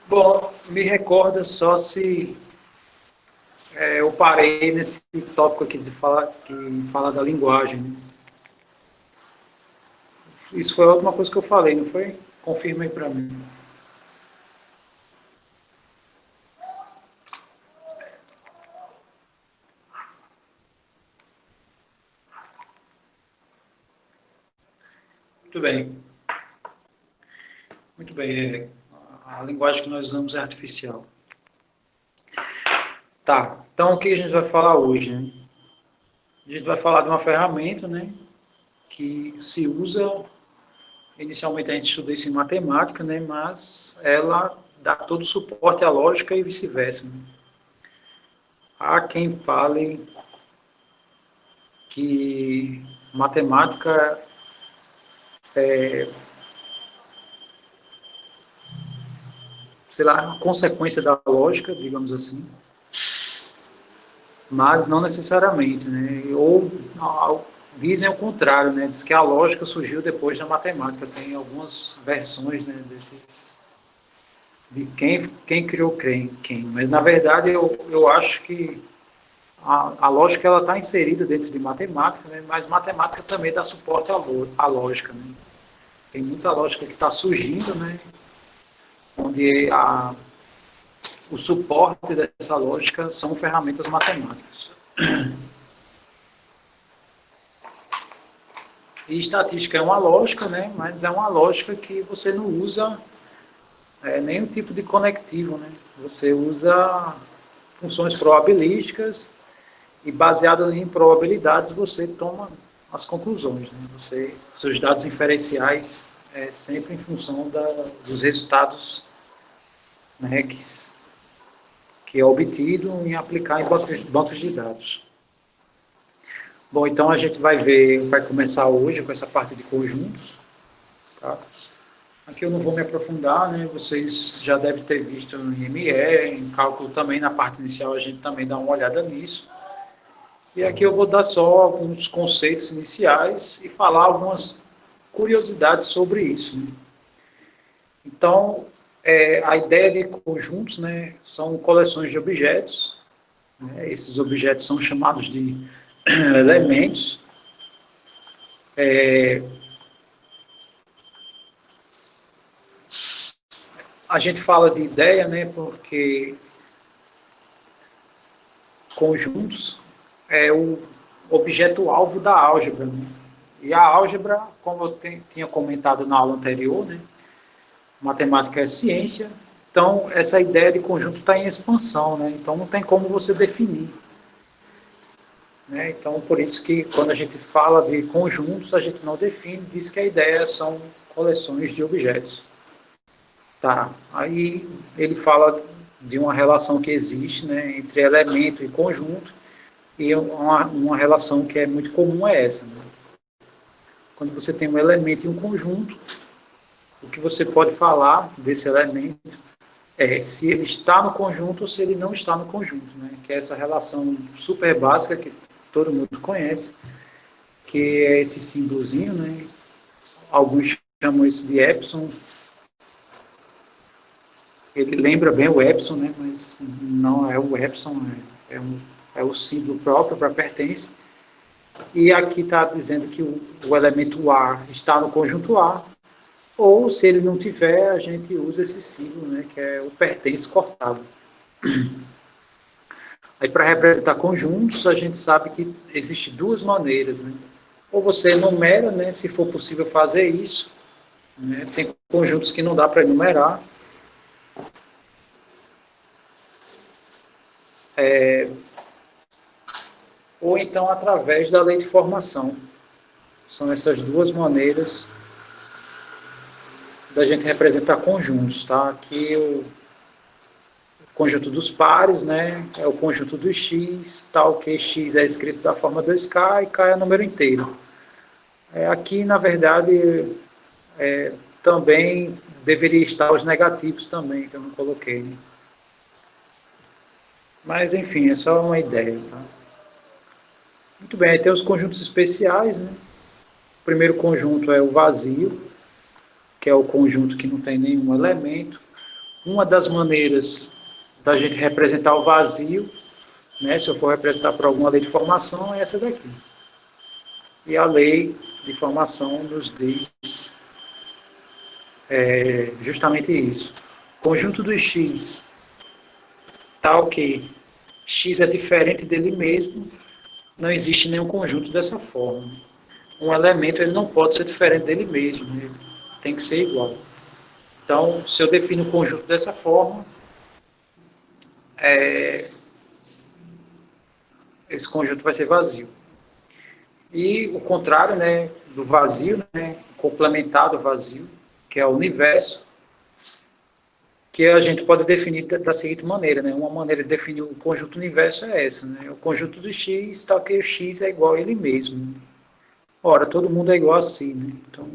Bom, me recorda só se eu parei nesse tópico aqui que fala da linguagem, né? Isso foi a última coisa que eu falei, não foi? Confirma aí para mim. Muito bem. Muito bem. A linguagem que nós usamos é artificial. Tá. Então, o que a gente vai falar hoje, né? A gente vai falar de uma ferramenta, né? Que se usa. Inicialmente a gente estuda isso em matemática, né? Mas ela dá todo o suporte à lógica e vice-versa, né? Há quem fale que matemática é, sei lá, uma consequência da lógica, digamos assim, mas não necessariamente, né? Ou dizem o contrário, né? Diz que a lógica surgiu depois da matemática. Tem algumas versões, né, de quem criou quem. Mas na verdade eu acho que a lógica ela está inserida dentro de matemática, né? Mas matemática também dá suporte à lógica, né? Tem muita lógica que está surgindo, né? Onde o suporte dessa lógica são ferramentas matemáticas. E estatística é uma lógica, né? Mas é uma lógica que você não usa nenhum tipo de conectivo, né? Você usa funções probabilísticas e baseado em probabilidades você toma as conclusões, né? Seus dados inferenciais sempre em função dos resultados, né, que é obtido em aplicar em bancos de dados. Bom, então a gente vai começar hoje com essa parte de conjuntos, tá? Aqui eu não vou me aprofundar, né? Vocês já devem ter visto no IME, em cálculo também, na parte inicial a gente também dá uma olhada nisso. E aqui eu vou dar só alguns conceitos iniciais e falar algumas curiosidades sobre isso, né? Então, a ideia de conjuntos, né, são coleções de objetos, né? Esses objetos são chamados de elementos. A gente fala de ideia, né, porque conjuntos é o objeto-alvo da álgebra, né? E a álgebra, como eu tinha comentado na aula anterior, né, matemática é ciência, então essa ideia de conjunto está em expansão, né? Então não tem como você definir, né? Então por isso que quando a gente fala de conjuntos, a gente não define, diz que a ideia são coleções de objetos. Tá, aí ele fala de uma relação que existe, né, entre elemento e conjunto, e uma relação que é muito comum é essa, né? Quando você tem um elemento e um conjunto, o que você pode falar desse elemento é se ele está no conjunto ou se ele não está no conjunto, né? Que é essa relação super básica que todo mundo conhece, que é esse símbolozinho, né? Alguns chamam isso de epsilon. Ele lembra bem o epsilon, né? Mas não é o epsilon, é o símbolo próprio para pertence. E aqui está dizendo que o elemento A está no conjunto A, ou se ele não tiver, a gente usa esse símbolo, né, que é o pertence cortado. Aí para representar conjuntos, a gente sabe que existem duas maneiras, né? Ou você enumera, né, se for possível fazer isso, né? Tem conjuntos que não dá para enumerar. Ou então através da lei de formação. São essas duas maneiras da gente representar conjuntos, tá? Aqui o conjunto dos pares, né? É o conjunto dos x, tal que x é escrito da forma 2k e k é número inteiro. Aqui, na verdade, também deveria estar os negativos também, que eu não coloquei, né? Mas, enfim, é só uma ideia, tá? Muito bem, aí tem os conjuntos especiais, né? O primeiro conjunto é o vazio, que é o conjunto que não tem nenhum elemento. Uma das maneiras da gente representar o vazio, né, se eu for representar por alguma lei de formação, é essa daqui. E a lei de formação nos diz justamente isso. Conjunto dos x, tal que x é diferente dele mesmo, não existe nenhum conjunto dessa forma. Um elemento ele não pode ser diferente dele mesmo, ele tem que ser igual. Então, se eu defino o conjunto dessa forma, esse conjunto vai ser vazio. E o contrário, né, do vazio, né, complementado ao vazio, que é o universo, que a gente pode definir da seguinte maneira, né? Uma maneira de definir o conjunto universo é essa, né? O conjunto do x, tal que o x é igual a ele mesmo. Ora, todo mundo é igual a si, né? Então,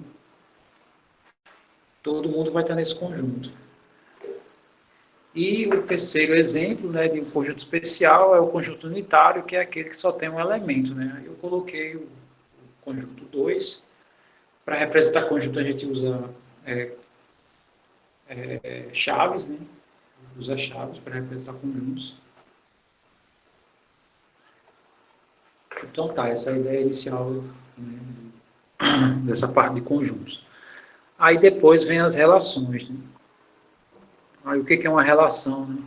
todo mundo vai estar nesse conjunto. E o terceiro exemplo, né, de um conjunto especial é o conjunto unitário, que é aquele que só tem um elemento, né? Eu coloquei o conjunto 2. Para representar conjunto a gente usa chaves, né? Usa chaves para representar conjuntos. Então tá, essa é a ideia inicial, né, dessa parte de conjuntos. Aí depois vem as relações, né? Aí o que é uma relação, né?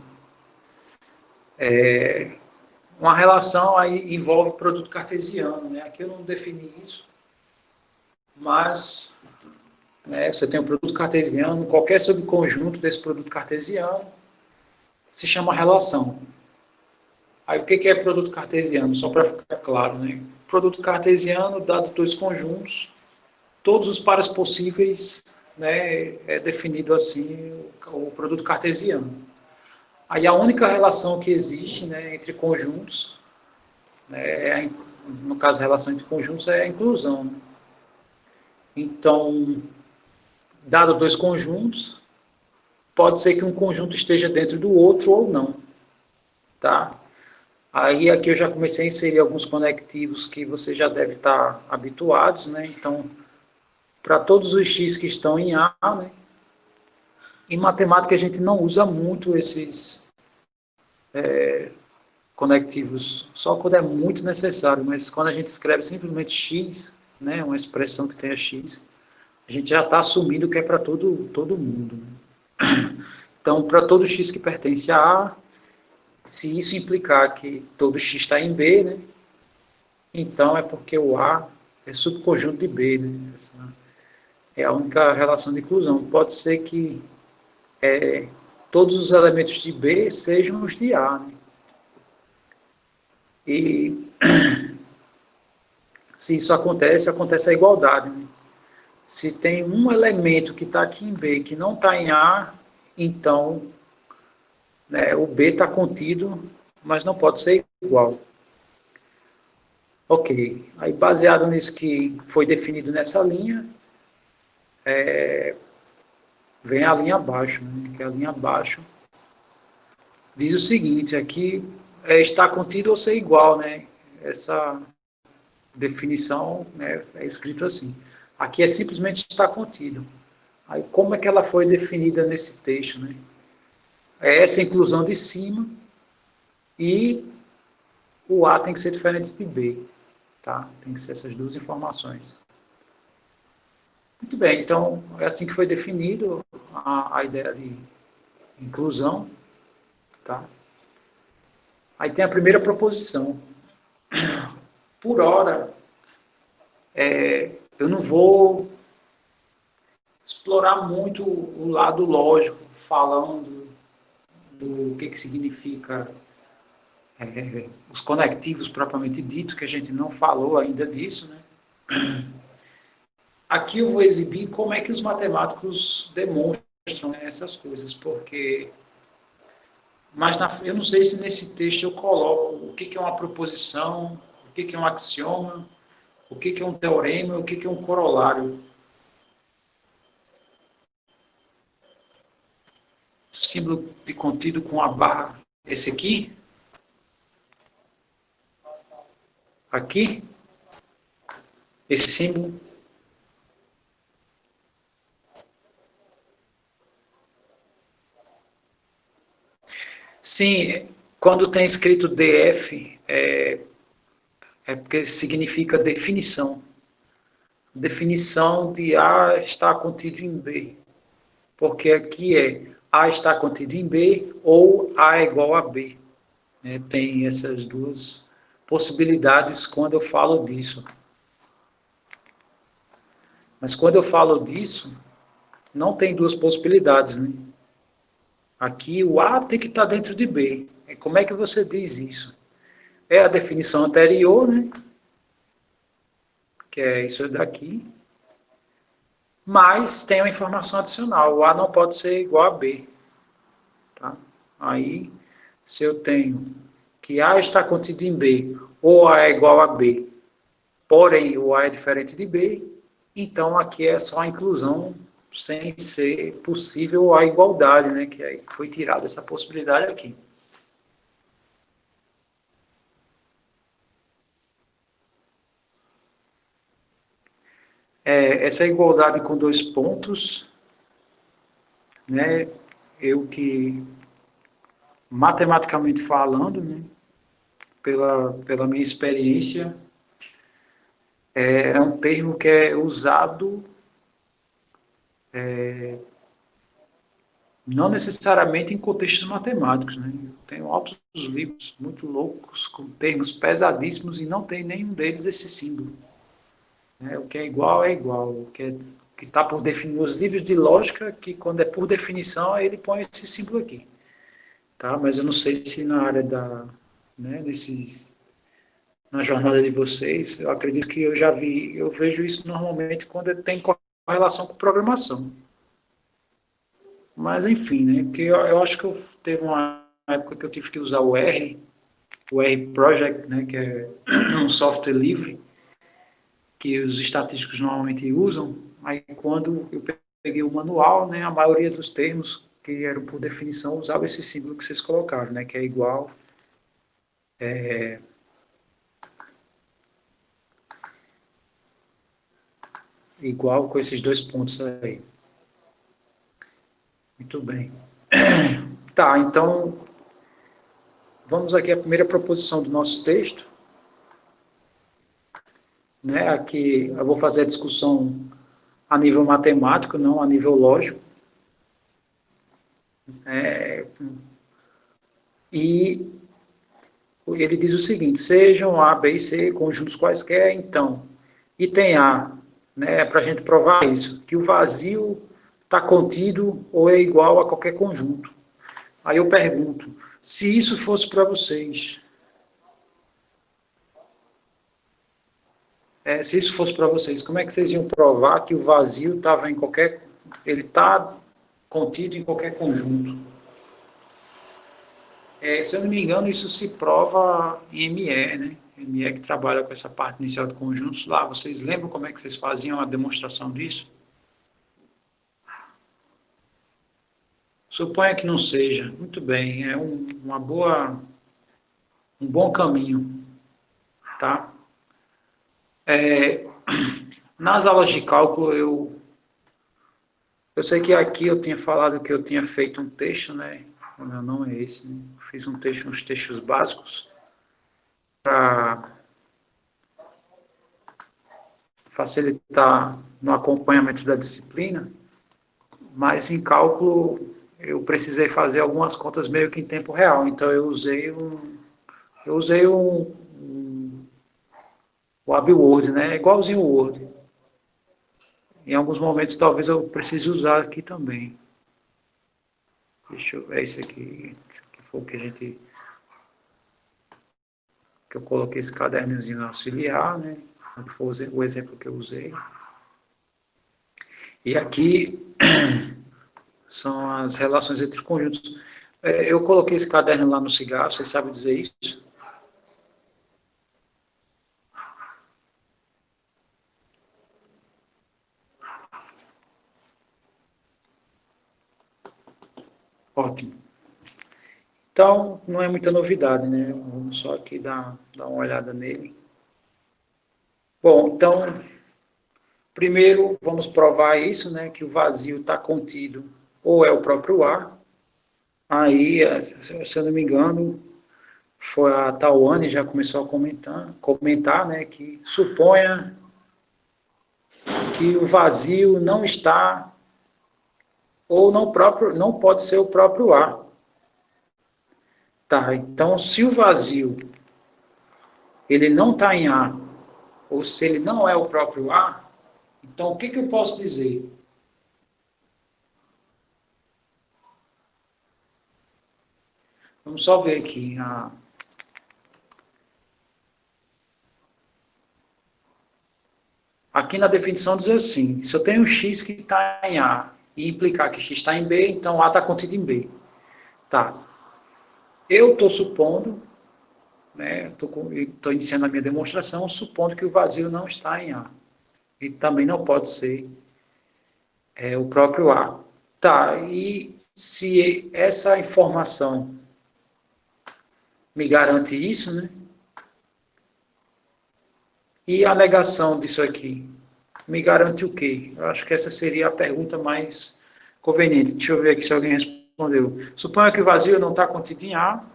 Uma relação aí envolve produto cartesiano, né? Aqui eu não defini isso, mas, né, você tem um produto cartesiano, qualquer subconjunto desse produto cartesiano se chama relação. Aí o que é produto cartesiano? Só para ficar claro, né? Produto cartesiano, dado dois conjuntos, todos os pares possíveis, né, é definido assim o produto cartesiano. Aí a única relação que existe, né, entre conjuntos, né, no caso a relação entre conjuntos é a inclusão. Né? Então, dado dois conjuntos, pode ser que um conjunto esteja dentro do outro ou não, tá? Aí aqui eu já comecei a inserir alguns conectivos que você já deve estar habituados, né? Então, para todos os x que estão em A, né? Em matemática a gente não usa muito esses conectivos, só quando é muito necessário, mas quando a gente escreve simplesmente x, né? Uma expressão que tenha x, a gente já está assumindo que é para todo mundo. Né? Então, para todo x que pertence a A, se isso implicar que todo x está em B, né? Então é porque o A é subconjunto de B. Né? Essa é a única relação de inclusão. Pode ser que todos os elementos de B sejam os de A. Né? E se isso acontece, acontece a igualdade. Né? Se tem um elemento que está aqui em B que não está em A, então, né, o B está contido, mas não pode ser igual. Ok, aí baseado nisso que foi definido nessa linha, vem a linha abaixo, né, que é a linha abaixo. Diz o seguinte, aqui está contido ou ser igual, né? Essa definição, né, é escrito assim. Aqui é simplesmente está contido. Aí como é que ela foi definida nesse texto, né? É essa inclusão de cima e o A tem que ser diferente de B, tá? Tem que ser essas duas informações. Muito bem, então é assim que foi definido a ideia de inclusão, tá? Aí tem a primeira proposição. Por hora, eu não vou explorar muito o lado lógico, falando do que significa os conectivos propriamente dito, que a gente não falou ainda disso, né? Aqui eu vou exibir como é que os matemáticos demonstram, né, essas coisas, porque eu não sei se nesse texto eu coloco o que é uma proposição, o que é um axioma, o que é um teorema, o que é um corolário. Símbolo de contido com a barra, esse aqui, esse símbolo. Sim, quando tem escrito DF, é porque significa definição. Definição de A está contido em B. Porque aqui é A está contido em B ou A é igual a B. Tem essas duas possibilidades quando eu falo disso. Mas quando eu falo disso, não tem duas possibilidades, né? Aqui o A tem que estar dentro de B. Como é que você diz isso? É a definição anterior, né? Que é isso daqui. Mas tem uma informação adicional. O A não pode ser igual a B. Tá? Aí, se eu tenho que A está contido em B, ou A é igual a B, porém o A é diferente de B, então aqui é só a inclusão sem ser possível a igualdade, né? Que aí foi tirada essa possibilidade aqui. Essa igualdade com dois pontos, né? Eu que, matematicamente falando, né? Pela minha experiência, é um termo que é usado não necessariamente em contextos matemáticos. Né? Eu tenho altos livros muito loucos, com termos pesadíssimos, e não tem nenhum deles esse símbolo. Né? O que é igual é igual. O que está por definir os livros de lógica, que quando é por definição, ele põe esse símbolo aqui. Tá? Mas eu não sei se na área da... Né, na jornada de vocês, eu acredito que eu já vi, eu vejo isso normalmente quando tem correlação com programação. Mas enfim, né? Porque eu acho que eu teve uma época que eu tive que usar o R Project, né? Que é um software livre que os estatísticos normalmente usam. Aí quando eu peguei o manual, né? A maioria dos termos que eram por definição usava esse símbolo que vocês colocaram, né? Que é igual, igual com esses dois pontos aí. Muito bem. Tá, então vamos aqui à primeira proposição do nosso texto. Né? Aqui eu vou fazer a discussão a nível matemático, não a nível lógico. E ele diz o seguinte: sejam A, B e C conjuntos quaisquer, então, item A, né, para a gente provar isso, que o vazio está contido ou é igual a qualquer conjunto. Aí eu pergunto, se isso fosse para vocês, se isso fosse para vocês, como é que vocês iam provar que o vazio estava em qualquer, ele está contido em qualquer conjunto? Se eu não me engano, isso se prova em ME, né? ME que trabalha com essa parte inicial de conjuntos lá. Vocês lembram como é que vocês faziam a demonstração disso? Suponha que não seja. Muito bem, é um bom caminho, tá? Nas aulas de cálculo, eu sei que aqui eu tinha falado que eu tinha feito um texto, né? O meu não é esse, né? Fiz um texto, uns textos básicos para facilitar no acompanhamento da disciplina, mas em cálculo eu precisei fazer algumas contas meio que em tempo real, então eu usei o AbiWord, né? Igualzinho o Word. Em alguns momentos talvez eu precise usar aqui também. Deixa eu ver isso aqui, que foi o que eu coloquei esse cadernozinho auxiliar, né? Foi o exemplo que eu usei. E aqui são as relações entre conjuntos. Eu coloquei esse caderno lá no cigarro, vocês sabem dizer isso? Ótimo. Então, não é muita novidade, né? Vamos só aqui dar uma olhada nele. Bom, então, primeiro vamos provar isso, né? Que o vazio está contido ou é o próprio ar. Aí, se eu não me engano, foi a Tawane já começou a comentar, né, que suponha que o vazio não está, ou não pode ser o próprio ar. Tá, então se o vazio ele não está em ar, ou se ele não é o próprio ar, então o que, que eu posso dizer? Vamos só ver aqui. Aqui na definição diz assim, se eu tenho um x que está em A e implicar que x está em B, então A está contido em B. Tá. Eu estou supondo, né, estou iniciando a minha demonstração, supondo que o vazio não está em A. E também não pode ser o próprio A. Tá, e se essa informação me garante isso, né? E a negação disso aqui me garante o quê? Eu acho que essa seria a pergunta mais conveniente. Deixa eu ver aqui se alguém respondeu. Suponha que o vazio não está contido em A,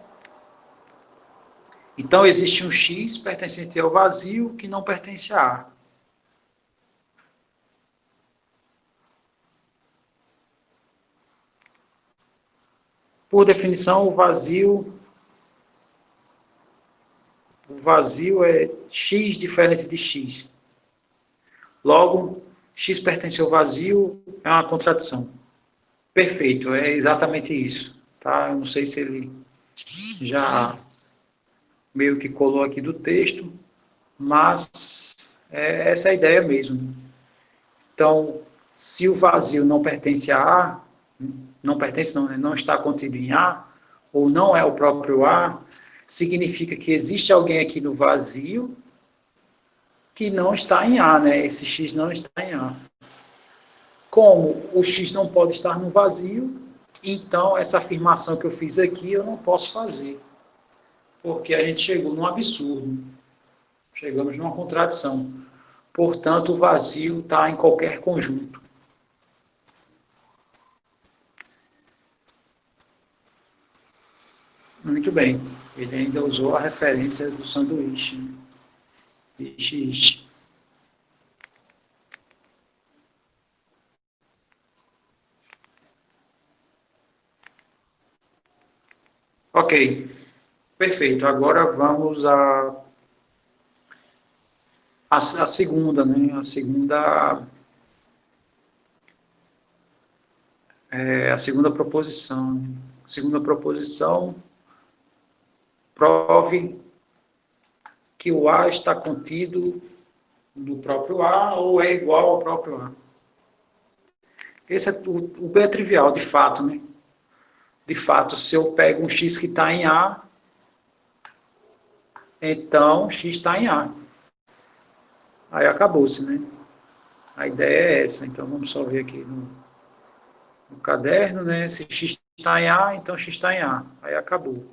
então existe um X pertencente ao vazio que não pertence a A. Por definição, o vazio é X diferente de X. Logo, X pertence ao vazio é uma contradição. Perfeito, é exatamente isso. Tá? Eu não sei se ele já meio que colou aqui do texto, mas essa é a ideia mesmo. Então, se o vazio não pertence a A, não pertence não, né? Não está contido em A, ou não é o próprio A, significa que existe alguém aqui no vazio que não está em A, né? Esse X não está em A. Como o X não pode estar no vazio, então essa afirmação que eu fiz aqui eu não posso fazer, porque a gente chegou num absurdo, chegamos numa contradição. Portanto, o vazio está em qualquer conjunto. Muito bem. Ele ainda usou a referência do sanduíche. Né? Ishi. Ok, perfeito. Agora vamos a segunda, né? A segunda proposição. Né? Segunda proposição, prove que o A está contido no próprio A ou é igual ao próprio A. Esse o B é trivial, de fato, né? De fato, se eu pego um X que está em A, então X está em A. Aí acabou-se, né? A ideia é essa. Então vamos só ver aqui no caderno, né? Se X está em A, então X está em A. Aí acabou.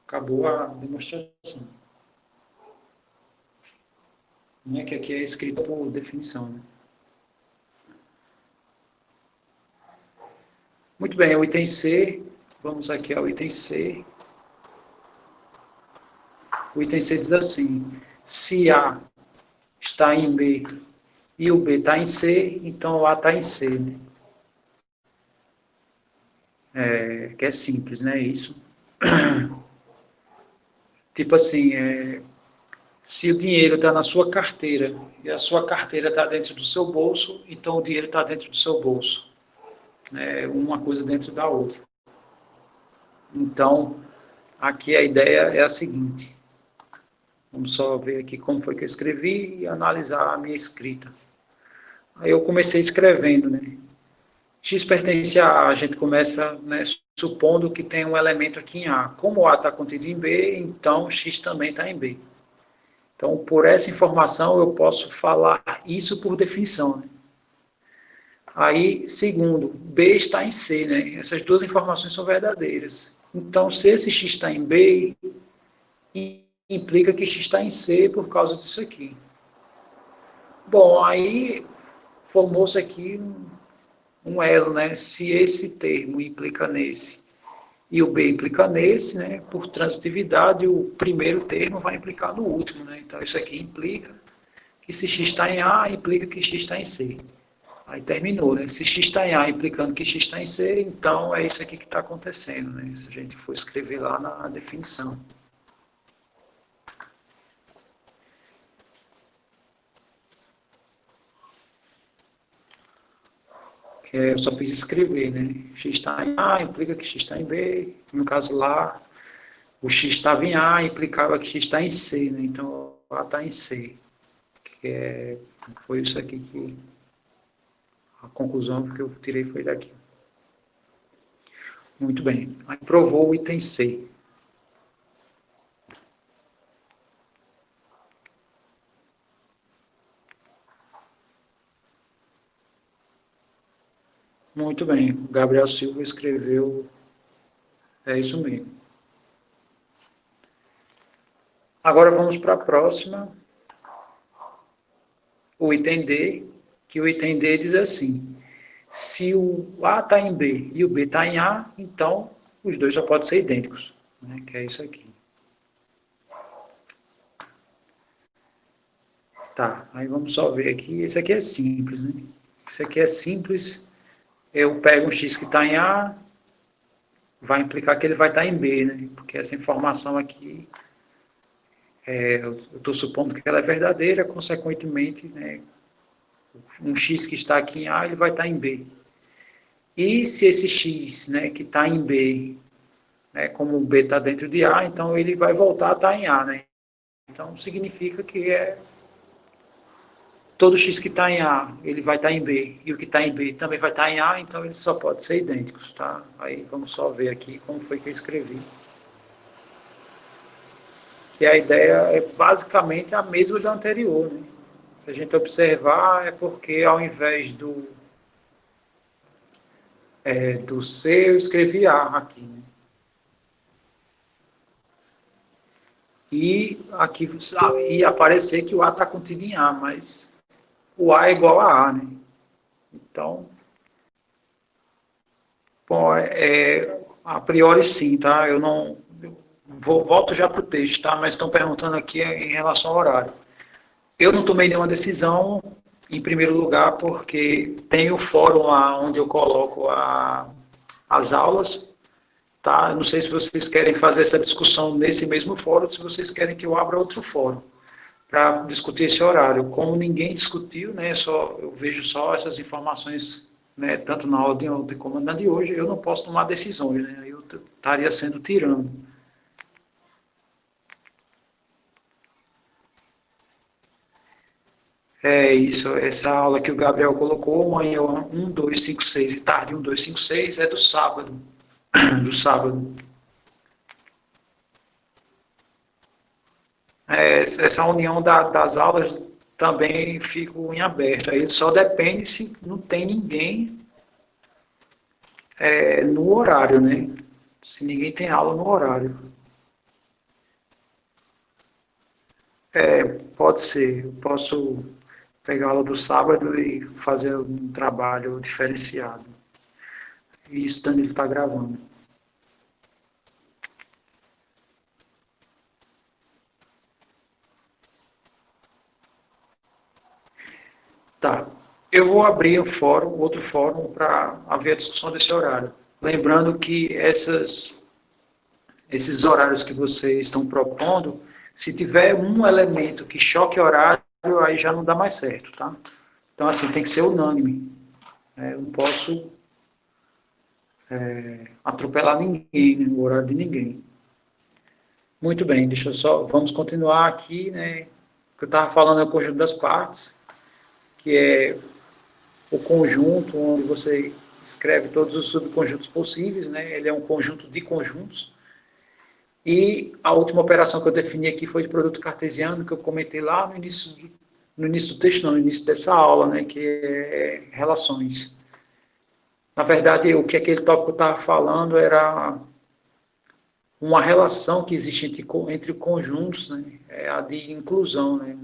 Acabou a demonstração. Né? Que aqui é escrita por definição. Né? Muito bem, o item C. Vamos aqui ao item C. O item C diz assim: se A está em B e o B está em C, então o A está em C. Né? Que é simples, né? Isso. Tipo assim, se o dinheiro está na sua carteira e a sua carteira está dentro do seu bolso, então o dinheiro está dentro do seu bolso. Uma coisa dentro da outra. Então, aqui a ideia é a seguinte. Vamos só ver aqui como foi que eu escrevi e analisar a minha escrita. Aí eu comecei escrevendo, né? X pertence a A, a gente começa, né, supondo que tem um elemento aqui em A. Como A está contido em B, então X também está em B. Então, por essa informação, eu posso falar isso por definição. Né? Aí, segundo, B está em C. Né? Essas duas informações são verdadeiras. Então, se esse X está em B, implica que X está em C por causa disso aqui. Bom, aí formou-se aqui um elo, né? Se esse termo implica nesse e o B implica nesse, né? Por transitividade, o primeiro termo vai implicar no último, né? Então, isso aqui implica que se x está em A, implica que x está em C. Aí terminou, né? Se x está em A, implicando que x está em C, então é isso aqui que está acontecendo, né? Se a gente for escrever lá na definição. Que eu só fiz escrever, né? X está em A, implica que x está em B. No caso lá, o x estava em A, implicava que x está em C, né? Então, A está em C. Foi isso aqui que a conclusão que eu tirei foi daqui. Muito bem. Aí provou o item C. Muito bem. O Gabriel Silva escreveu. É isso mesmo. Agora vamos para a próxima. O item D, que o item D diz assim: se o A está em B e o B está em A, então os dois só podem ser idênticos, né? Que é isso aqui. Tá, aí vamos só ver aqui. Esse aqui é simples, né? Esse aqui é simples. Eu pego um x que está em A, vai implicar que ele vai estar em B, né? Porque essa informação aqui, eu estou supondo que ela é verdadeira, consequentemente, né, um x que está aqui em A, ele vai estar em B. E se esse x, né, que está em B, né, como o B está dentro de A, então ele vai voltar a estar em A, né? Então significa que todo x que está em A, ele vai estar em B, e o que está em B também vai estar em A, então eles só podem ser idênticos, tá? Aí vamos só ver aqui como foi que eu escrevi. Que a ideia é basicamente a mesma da anterior, né? Se a gente observar, é porque ao invés do C, eu escrevi A aqui, né? E aqui ia aparecer que o A está contido em A, mas o A é igual a A, né? Então, bom, a priori sim, tá? Eu não volto já para o texto, tá? Mas estão perguntando aqui em relação ao horário. Eu não tomei nenhuma decisão, em primeiro lugar, porque tem o fórum lá onde eu coloco as aulas, tá? Não sei se vocês querem fazer essa discussão nesse mesmo fórum, se vocês querem que eu abra outro fórum para discutir esse horário. Como ninguém discutiu, né? Eu vejo só essas informações, né? Tanto na aula de ontem como na de hoje, eu não posso tomar decisões, né? Eu estaria sendo tirano. É isso, essa aula que o Gabriel colocou, manhã 1, 2, 5, 6 e tarde 1, 2, 5, 6, é do sábado. Do sábado. Essa união das aulas também fica em aberto. Aí só depende se não tem ninguém no horário, né? Se ninguém tem aula no horário. Pode ser, eu posso pegar a aula do sábado e fazer um trabalho diferenciado. E isso Danilo está gravando. Tá. Eu vou abrir um fórum, outro fórum, para haver a discussão desse horário. Lembrando que esses horários que vocês estão propondo, se tiver um elemento que choque horário, aí já não dá mais certo, tá? Então, assim, tem que ser unânime. Eu não posso atropelar ninguém, né, no horário de ninguém. Muito bem, deixa eu só, vamos continuar aqui, né? O que eu estava falando é o conjunto das partes, que é o conjunto onde você escreve todos os subconjuntos possíveis, né? Ele é um conjunto de conjuntos. E a última operação que eu defini aqui foi de produto cartesiano, que eu comentei lá no início do texto, não, no início dessa aula, né? Que é relações. Na verdade, o que aquele tópico estava falando era uma relação que existe entre conjuntos, né? É a de inclusão, né?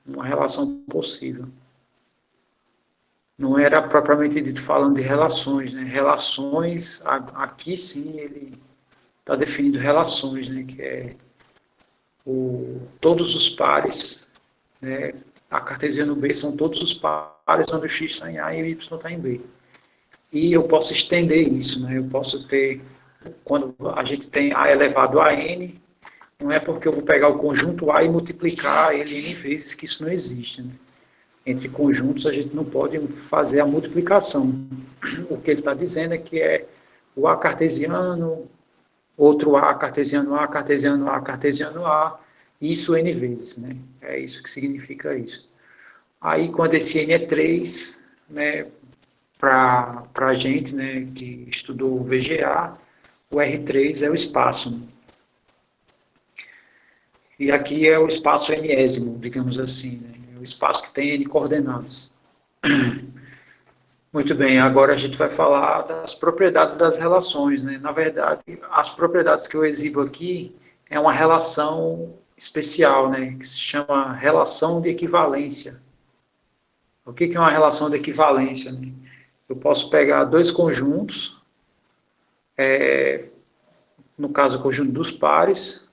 Uma relação possível. Não era propriamente dito falando de relações, né? Relações, aqui sim, está definindo relações, né, que é todos os pares, né, a cartesiano B são todos os pares onde o x está em A e o y está em B. E eu posso estender isso, né, eu posso ter, quando a gente tem A elevado a n, não é porque eu vou pegar o conjunto A e multiplicar ele n vezes que isso não existe, né? Entre conjuntos a gente não pode fazer a multiplicação. O que ele está dizendo é que é o A cartesiano, outro A cartesiano A, cartesiano A, cartesiano A, isso n vezes, né? É isso que significa isso. Aí, quando esse n é 3, né, para a gente, né, que estudou o VGA, o R3 é o espaço, né? E aqui é o espaço nésimo, digamos assim, né? É o espaço que tem n coordenadas. Muito bem, agora a gente vai falar das propriedades das relações, né? Na verdade, as propriedades que eu exibo aqui é uma relação especial, né? Que se chama relação de equivalência. O que é uma relação de equivalência, né? Eu posso pegar dois conjuntos, no caso o conjunto dos pares,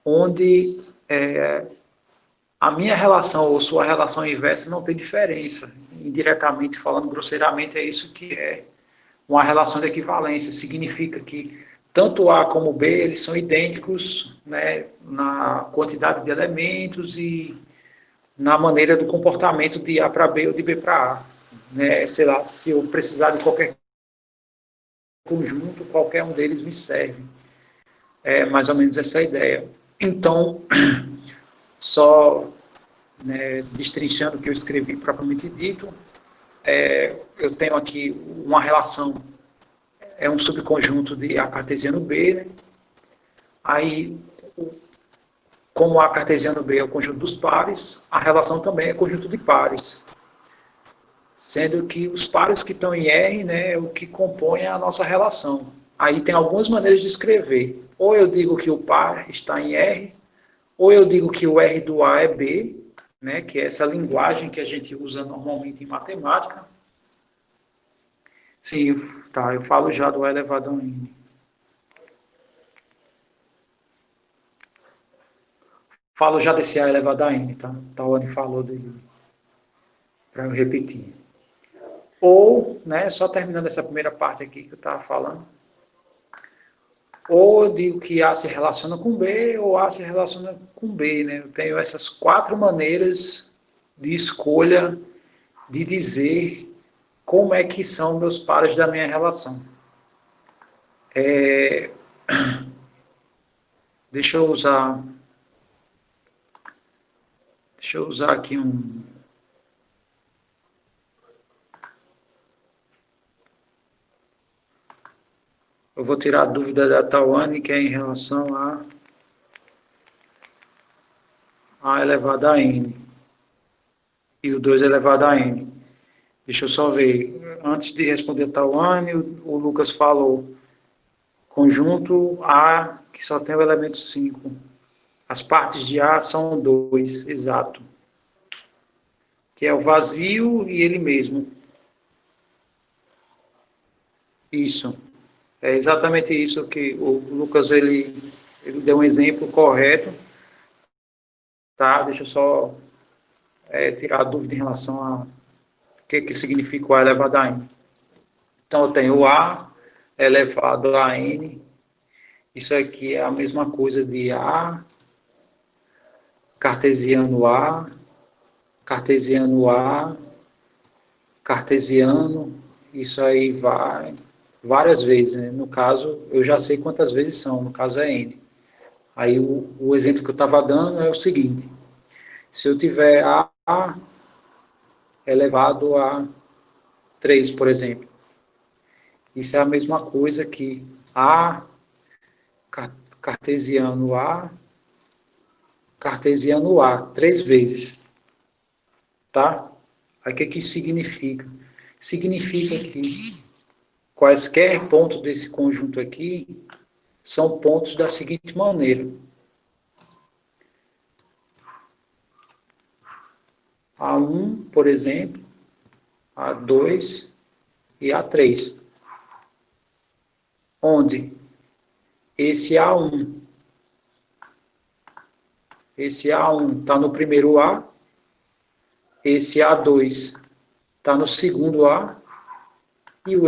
onde a minha relação ou sua relação inversa não tem diferença. Indiretamente falando, grosseiramente, é isso que é uma relação de equivalência. Significa que tanto A como B eles são idênticos, né, na quantidade de elementos e na maneira do comportamento de A para B ou de B para A. Né? Sei lá, se eu precisar de qualquer conjunto, qualquer um deles me serve. É mais ou menos essa a ideia. Então, só, né, destrinchando o que eu escrevi propriamente dito, eu tenho aqui uma relação, é um subconjunto de A cartesiano B, né? Aí, como A cartesiano B é o conjunto dos pares, a relação também é conjunto de pares, sendo que os pares que estão em R, né, é o que compõe a nossa relação. Aí tem algumas maneiras de escrever. Ou eu digo que o par está em R, ou eu digo que o R do A é B, né, que é essa linguagem que a gente usa normalmente em matemática. Sim, tá, eu falo já do A elevado a N. Falo já desse A elevado a N, tá? Tawane falou dele, para eu repetir. Ou, né, só terminando essa primeira parte aqui que eu estava falando, ou eu digo que A se relaciona com B, ou A se relaciona com B, né? Eu tenho essas quatro maneiras de escolha de dizer como é que são meus pares da minha relação. Deixa eu usar aqui um... Eu vou tirar a dúvida da Tawane, que é em relação a elevado a n. E o 2 elevado a n. Deixa eu só ver. Antes de responder a Tawane, o Lucas falou conjunto A, que só tem o elemento 5. As partes de A são 2, exato. Que é o vazio e ele mesmo. Isso. É exatamente isso que o Lucas ele deu um exemplo correto. Tá? Deixa eu só tirar a dúvida em relação a o que significa o A elevado a n. Então, eu tenho o A elevado a n. Isso aqui é a mesma coisa de A, cartesiano A, cartesiano A, cartesiano. Isso aí vai várias vezes, né? No caso, eu já sei quantas vezes são, no caso é n. Aí o exemplo que eu estava dando é o seguinte: se eu tiver A elevado a 3, por exemplo, isso é a mesma coisa que A cartesiano A, cartesiano A, 3 vezes. Tá? Aí o que isso significa? Significa que quaisquer pontos desse conjunto aqui são pontos da seguinte maneira: A1, por exemplo, A2 e A3, onde esse A1. Esse A1 está no primeiro A, esse A2 está no segundo A, e o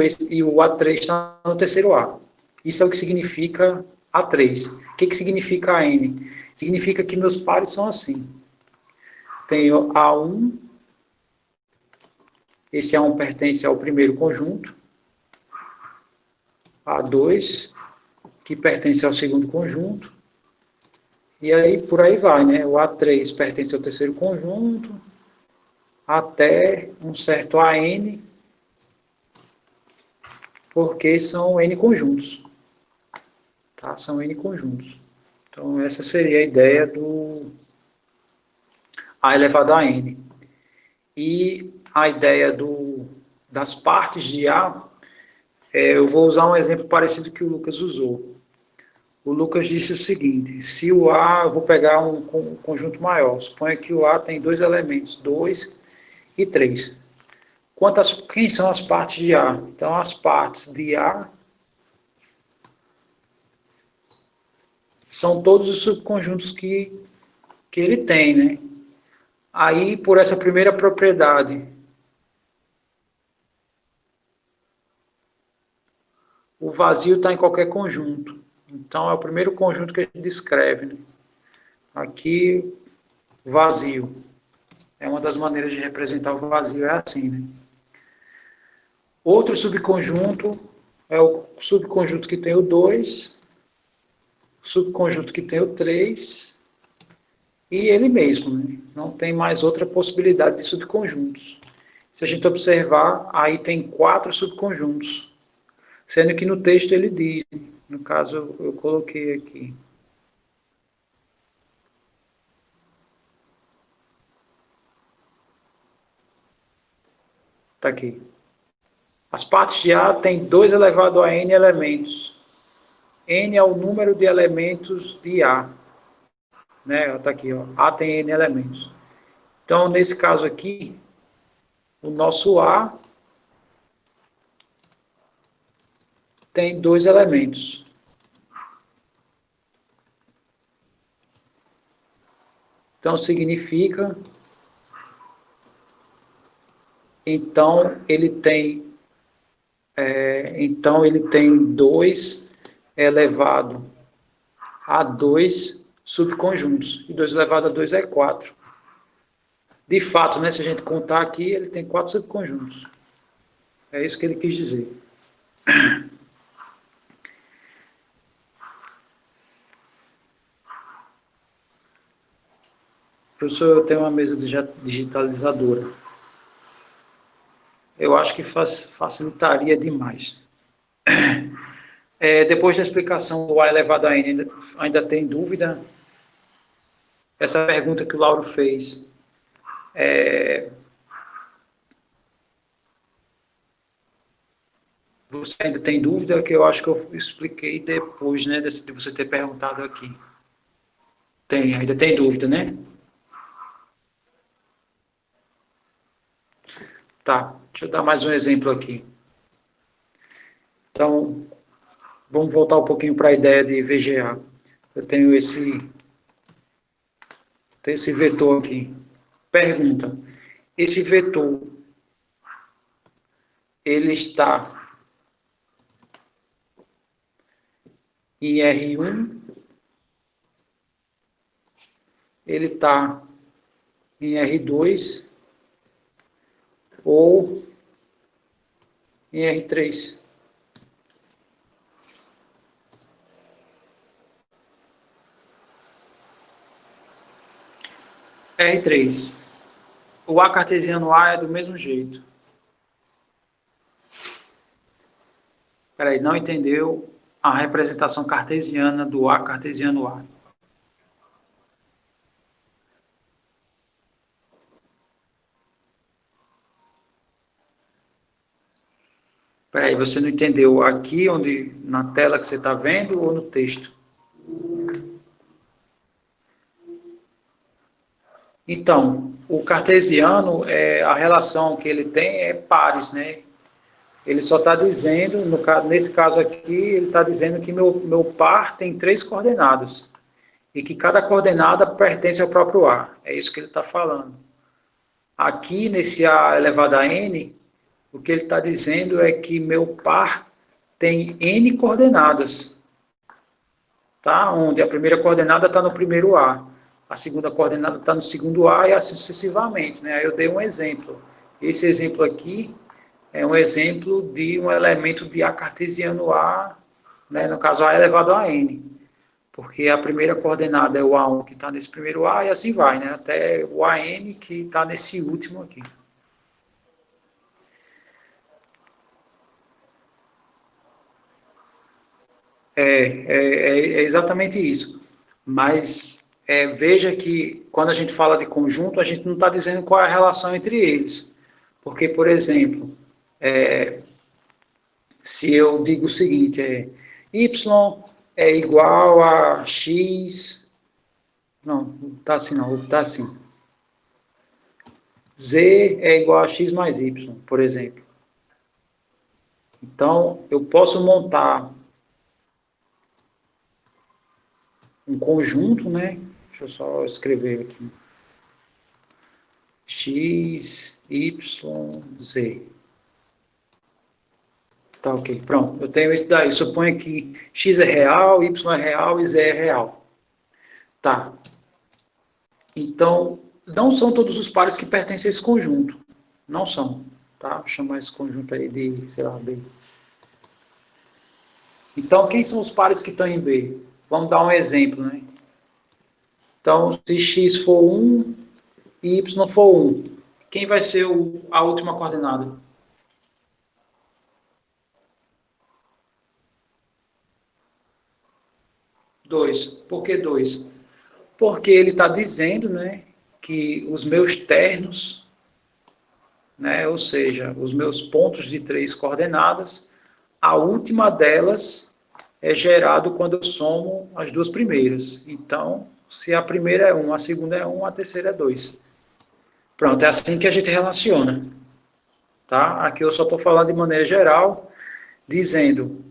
A3 está no terceiro A. Isso é o que significa A3. O que significa AN? Significa que meus pares são assim. Tenho A1, esse A1 pertence ao primeiro conjunto, A2, que pertence ao segundo conjunto, e aí por aí vai, né? O A3 pertence ao terceiro conjunto, até um certo AN, porque são N conjuntos. Tá? São N conjuntos. Então, essa seria a ideia do A elevado a N. E a ideia das partes de A, eu vou usar um exemplo parecido que o Lucas usou. O Lucas disse o seguinte: se o A, eu vou pegar um conjunto maior, suponha que o A tem dois elementos, 2 e 3. Quem são as partes de A? Então, as partes de A são todos os subconjuntos que ele tem, né? Aí, por essa primeira propriedade, o vazio está em qualquer conjunto. Então, é o primeiro conjunto que a gente descreve, né? Aqui, vazio. É uma das maneiras de representar o vazio, é assim, né? Outro subconjunto é o subconjunto que tem o 2, o subconjunto que tem o 3 e ele mesmo, né? Não tem mais outra possibilidade de subconjuntos. Se a gente observar, aí tem 4 subconjuntos, sendo que no texto ele diz, no caso eu coloquei aqui. Está aqui. As partes de A têm 2 elevado a n elementos. N é o número de elementos de A. Né? Está aqui, ó. A tem n elementos. Então, nesse caso aqui, o nosso A tem 2 elementos. Então, significa... Então, ele tem 2 elevado a 2 subconjuntos. E 2 elevado a 2 é 4. De fato, né, se a gente contar aqui, ele tem 4 subconjuntos. É isso que ele quis dizer. Professor, eu tenho uma mesa digitalizadora. Eu acho que facilitaria demais. Depois da explicação do A elevado a N, ainda tem dúvida? Essa pergunta que o Lauro fez. Você ainda tem dúvida? Que eu acho que eu expliquei depois, né, de você ter perguntado aqui. Ainda tem dúvida, né? Tá, deixa eu dar mais um exemplo aqui. Então, vamos voltar um pouquinho para a ideia de VGA. Eu tenho esse vetor aqui. Pergunta: esse vetor, ele está em R1, ele está em R2 ou em R3? R3. O A cartesiano A é do mesmo jeito. Peraí, não entendeu a representação cartesiana do A cartesiano A? Peraí, você não entendeu aqui onde na tela que você está vendo ou no texto? Então, o cartesiano, a relação que ele tem é pares, né? Ele só está dizendo, nesse caso aqui, ele está dizendo que meu par tem 3 coordenadas. E que cada coordenada pertence ao próprio A. É isso que ele está falando. Aqui, nesse A elevado a N, o que ele está dizendo é que meu par tem N coordenadas. Tá? Onde a primeira coordenada está no primeiro A. A segunda coordenada está no segundo A e assim sucessivamente. Né? Aí eu dei um exemplo. Esse exemplo aqui é um exemplo de um elemento de A cartesiano A, né? No caso A elevado a N. Porque a primeira coordenada é o A1 que está nesse primeiro A e assim vai, né? Até o AN que está nesse último aqui. É exatamente isso. Mas veja que quando a gente fala de conjunto, a gente não está dizendo qual é a relação entre eles. Porque, por exemplo, se eu digo o seguinte, y é igual a x... Não está assim não, está assim. Z é igual a x mais y, por exemplo. Então, eu posso montar um conjunto, né? Deixa eu só escrever aqui. X, Y, Z. Tá ok, pronto. Eu tenho isso daí. Suponha que X é real, Y é real e Z é real. Tá. Então, não são todos os pares que pertencem a esse conjunto. Não são. Tá? Vou chamar esse conjunto aí de, sei lá, B. Então, quem são os pares que estão em B? Vamos dar um exemplo, né? Então, se x for 1 e y for 1, quem vai ser a última coordenada? 2. Por que 2? Porque ele está dizendo, né, que os meus ternos, né, ou seja, os meus pontos de 3 coordenadas, a última delas é gerado quando eu somo as duas primeiras. Então, se a primeira é 1, a segunda é 1, a terceira é 2. Pronto, é assim que a gente relaciona. Tá? Aqui eu só estou falando de maneira geral, dizendo,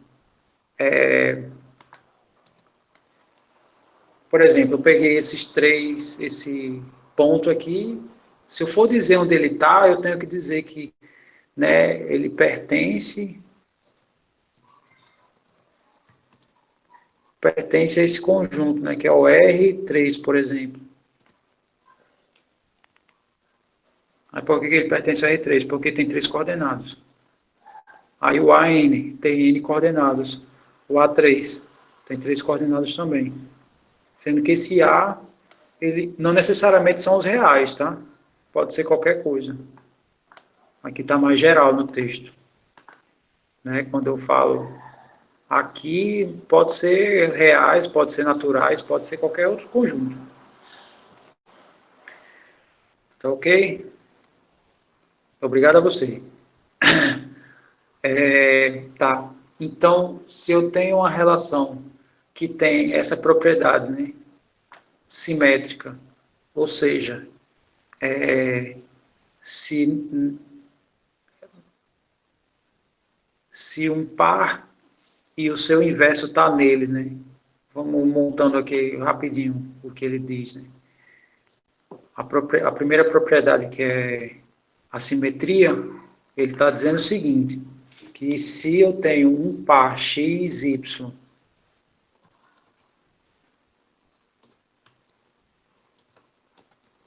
por exemplo, eu peguei esse ponto aqui, se eu for dizer onde ele está, eu tenho que dizer que, né, ele pertence a esse conjunto, né, que é o R3, por exemplo. Aí por que ele pertence ao R3? Porque tem 3 coordenadas. Aí o AN tem N coordenadas. O A3 tem 3 coordenadas também. Sendo que esse A, ele não necessariamente são os reais, tá? Pode ser qualquer coisa. Aqui está mais geral no texto. Né? Quando eu falo aqui, pode ser reais, pode ser naturais, pode ser qualquer outro conjunto. Tá ok? Obrigado a você. Tá. Então, se eu tenho uma relação que tem essa propriedade, né, simétrica, ou seja, se um par e o seu inverso está nele, né? Vamos montando aqui rapidinho o que ele diz, né? A primeira propriedade, que é a simetria, ele está dizendo o seguinte, que se eu tenho um par x, y,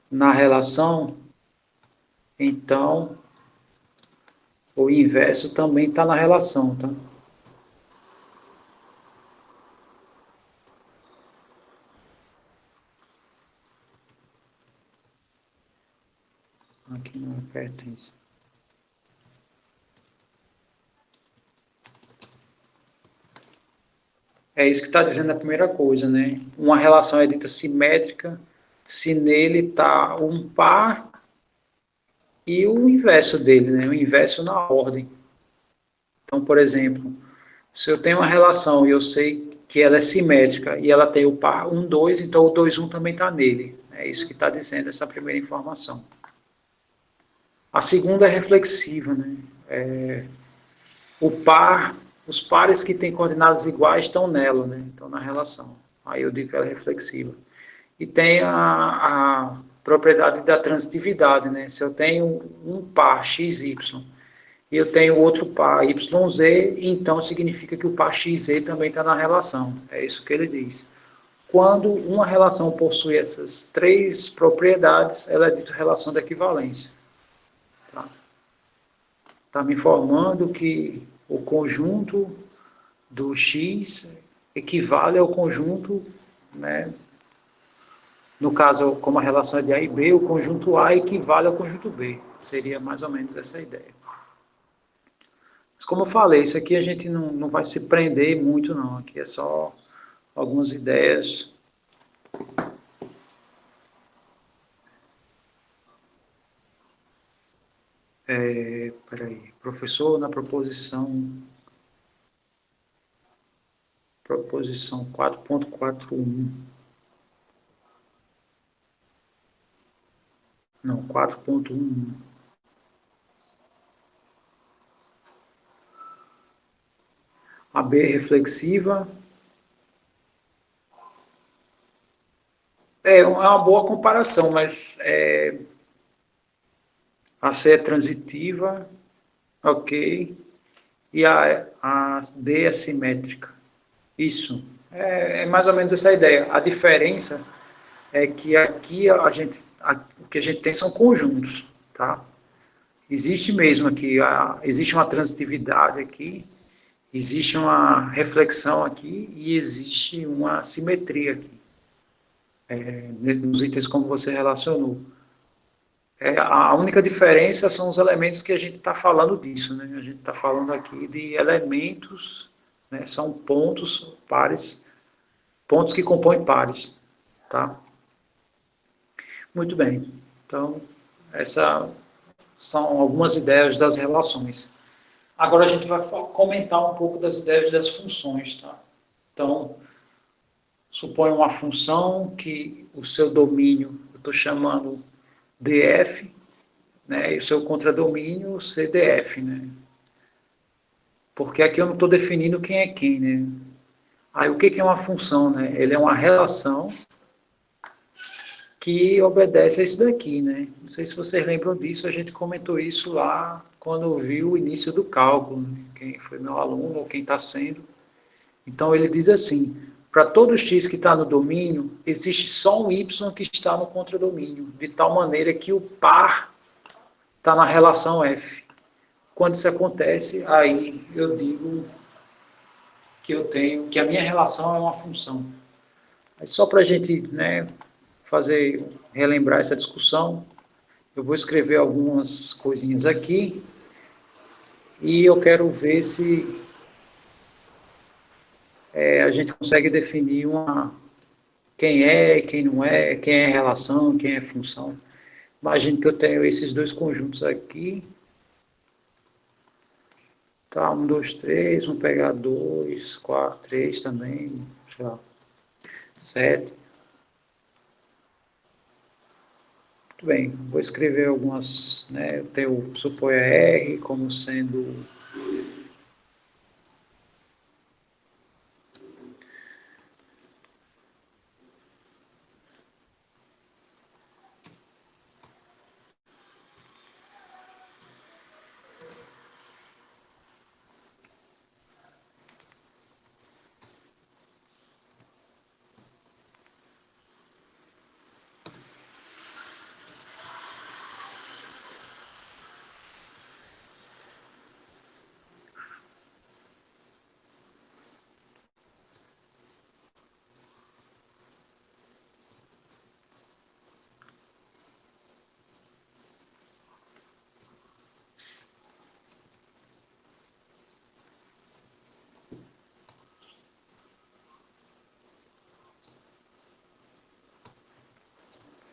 na relação, então o inverso também está na relação, tá? Aqui não pertence. É isso que está dizendo a primeira coisa, né? Uma relação é dita simétrica se nele está um par e o inverso dele, né? O inverso na ordem. Então, por exemplo, se eu tenho uma relação e eu sei que ela é simétrica e ela tem o par 1, 2, então o 2, 1 também está nele. É isso que está dizendo essa primeira informação. A segunda é reflexiva, né? o par, os pares que têm coordenadas iguais estão nela, né? Estão na relação. Aí eu digo que ela é reflexiva. E tem a propriedade da transitividade, né? Se eu tenho um par XY e eu tenho outro par YZ, então significa que o par XZ também está na relação. É isso que ele diz. Quando uma relação possui essas três propriedades, ela é dita relação de equivalência. Tá? Está me informando que o conjunto do X equivale ao conjunto, né? No caso, como a relação é de A e B, o conjunto A equivale ao conjunto B. Seria mais ou menos essa a ideia. Mas como eu falei, isso aqui a gente não vai se prender muito, não. Aqui é só algumas ideias. Peraí, professor, na proposição 4.41. Não, 4.11. A B é reflexiva. É uma boa comparação, mas a C é transitiva, ok, e a D é simétrica. Isso. É mais ou menos essa ideia. A diferença é que aqui o que a gente tem são conjuntos, tá? Existe mesmo aqui, existe uma transitividade aqui, existe uma reflexão aqui e existe uma simetria aqui, nos itens como você relacionou. A única diferença são os elementos que a gente está falando disso, né? A gente está falando aqui de elementos, né? São pontos pares, pontos que compõem pares, tá? Muito bem. Então, essas são algumas ideias das relações. Agora a gente vai comentar um pouco das ideias das funções, tá? Então, suponha uma função que o seu domínio, eu estou chamando df, né? E o seu contradomínio cdf, né? Porque aqui eu não estou definindo quem é quem, né? Aí o que é uma função, né? Ele é uma relação que obedece a isso daqui, né? Não sei se vocês lembram disso, a gente comentou isso lá quando viu o início do cálculo, né? Quem foi meu aluno ou quem está sendo. Então ele diz assim, para todo x que está no domínio, existe só um y que está no contradomínio, de tal maneira que o par está na relação f. Quando isso acontece, aí eu digo que a minha relação é uma função. Mas só para a gente, né, relembrar essa discussão, eu vou escrever algumas coisinhas aqui e eu quero ver se a gente consegue definir quem não é, quem é relação, quem é função. Imagine que eu tenho esses dois conjuntos aqui. Tá, 1, 2, 3, vamos pegar 2, 4, 3 também, sei lá, 7. Muito bem, vou escrever algumas, né, eu tenho, suponho R como sendo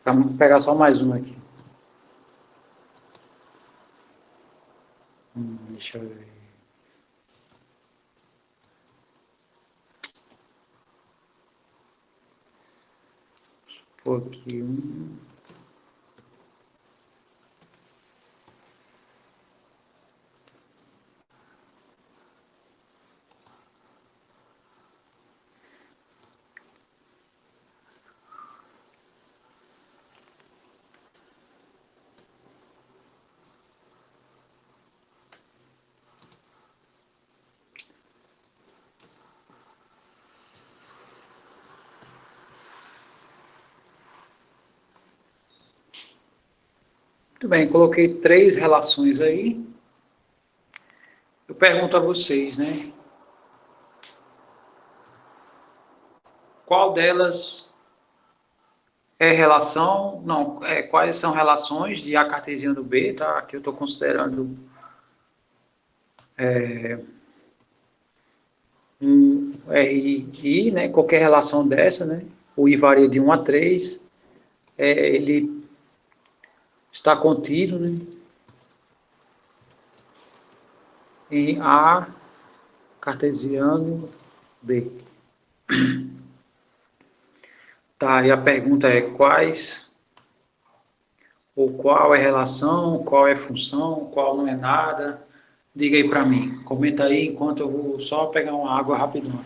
vamos pegar só mais um aqui. Deixa eu ver. Vou aqui um. Muito bem, coloquei 3 relações aí. Eu pergunto a vocês, né? Qual delas é relação, não, quais são relações de A cartesiano B, tá? Aqui eu estou considerando um RI, né? Qualquer relação dessa, né? O I varia de 1 a 3, ele está contido, né, em A cartesiano B. Tá, e a pergunta é quais ou qual é relação, qual é função, qual não é nada. Diga aí para mim, comenta aí enquanto eu vou só pegar uma água rapidão.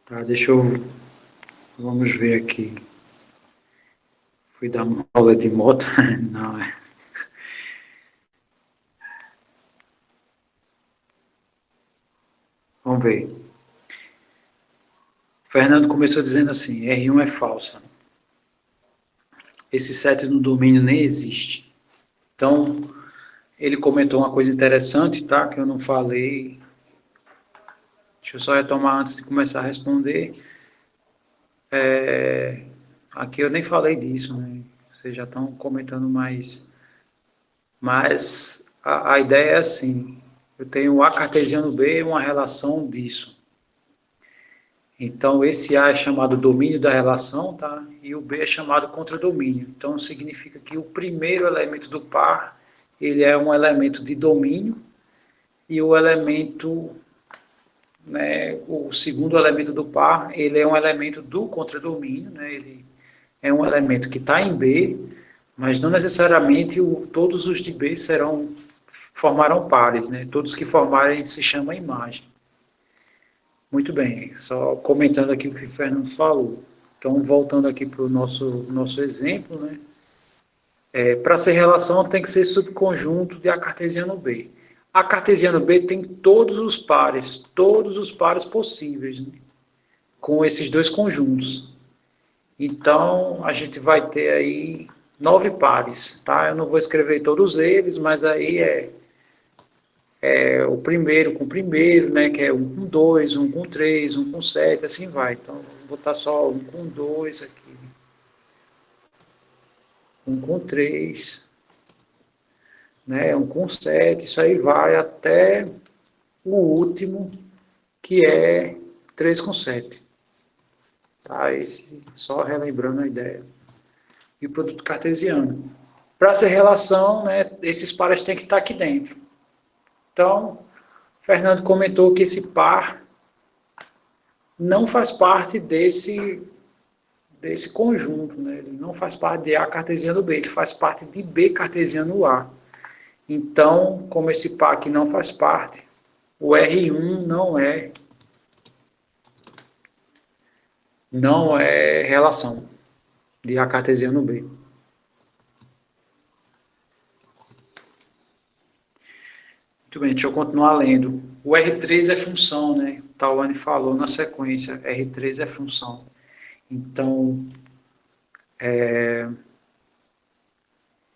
Tá, vamos ver aqui. Fui dar uma aula de moto, não é? Vamos ver. O Fernando começou dizendo assim, R1 é falsa. Esse set no domínio nem existe. Então, ele comentou uma coisa interessante, tá? Que eu não falei. Deixa eu só retomar antes de começar a responder. Aqui eu nem falei disso, né? Vocês já estão comentando mais. Mas a ideia é assim. Eu tenho o A cartesiano B uma relação disso. Então, esse A é chamado domínio da relação, tá? E o B é chamado contradomínio. Então, significa que o primeiro elemento do par, ele é um elemento de domínio e o elemento, né, o segundo elemento do par, ele é um elemento do contradomínio, né? Ele é um elemento que está em B, mas não necessariamente todos os de B formarão pares, né? Todos que formarem se chamam imagem. Muito bem, só comentando aqui o que o Fernando falou. Então, voltando aqui para o nosso exemplo, né? Para ser relação tem que ser subconjunto de A cartesiano B. A cartesiano B tem todos os pares possíveis, né? Com esses dois conjuntos. Então, a gente vai ter aí 9 pares, tá? Eu não vou escrever todos eles, mas aí o primeiro com o primeiro, né? Que é um com 2, um com 3, um com 7, assim vai. Então, vou botar só um com 2 aqui, um com 3, né? Um com 7, isso aí vai até o último, que é 3 com 7. Tá? Só relembrando a ideia. e o produto cartesiano. Para ser relação, né, esses pares têm que estar aqui dentro. Então, Fernando comentou que esse par não faz parte desse conjunto, né? Ele não faz parte de A cartesiano B, ele faz parte de B cartesiano A. Então, como esse par aqui não faz parte, o R1 não é relação de A cartesiano B. Muito bem, deixa eu continuar lendo. O R3 é função, né? O Tawane falou na sequência, R3 é função. Então,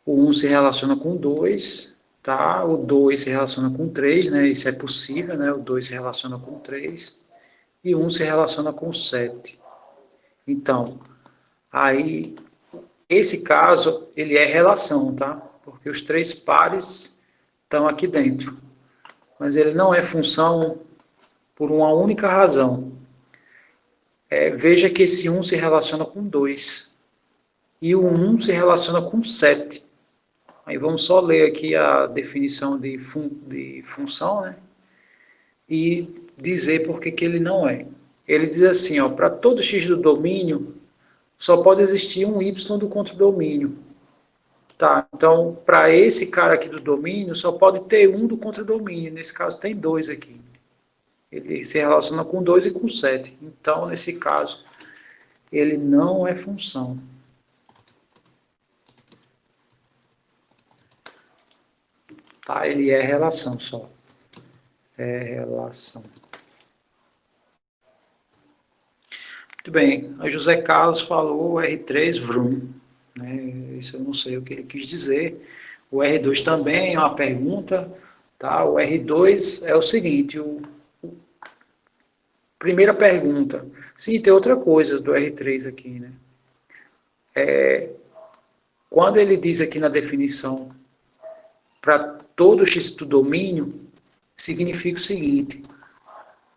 o 1 se relaciona com o 2, tá? O 2 se relaciona com o 3, né? Isso é possível, né? O 2 se relaciona com o 3 e o 1 se relaciona com o 7. Então, aí, esse caso, ele é relação, tá? Porque os três pares estão aqui dentro. Mas ele não é função por uma única razão. Veja que esse 1 se relaciona com 2 e o 1 se relaciona com 7. Aí vamos só ler aqui a definição de função, né? E dizer por que ele não é. Ele diz assim, ó, para todo x do domínio, só pode existir um y do contradomínio. Tá, então, para esse cara aqui do domínio, só pode ter um do contradomínio. Nesse caso, tem 2 aqui. Ele se relaciona com 2 e com 7. Então, nesse caso, ele não é função. Tá? Ele é relação só. É relação. Muito bem. A José Carlos falou R3 vrum. Né? Isso eu não sei o que ele quis dizer. O R2 também é uma pergunta. Tá? O R2 é o seguinte. Primeira pergunta. Sim, tem outra coisa do R3 aqui, né? Quando ele diz aqui na definição para todo x do domínio, significa o seguinte,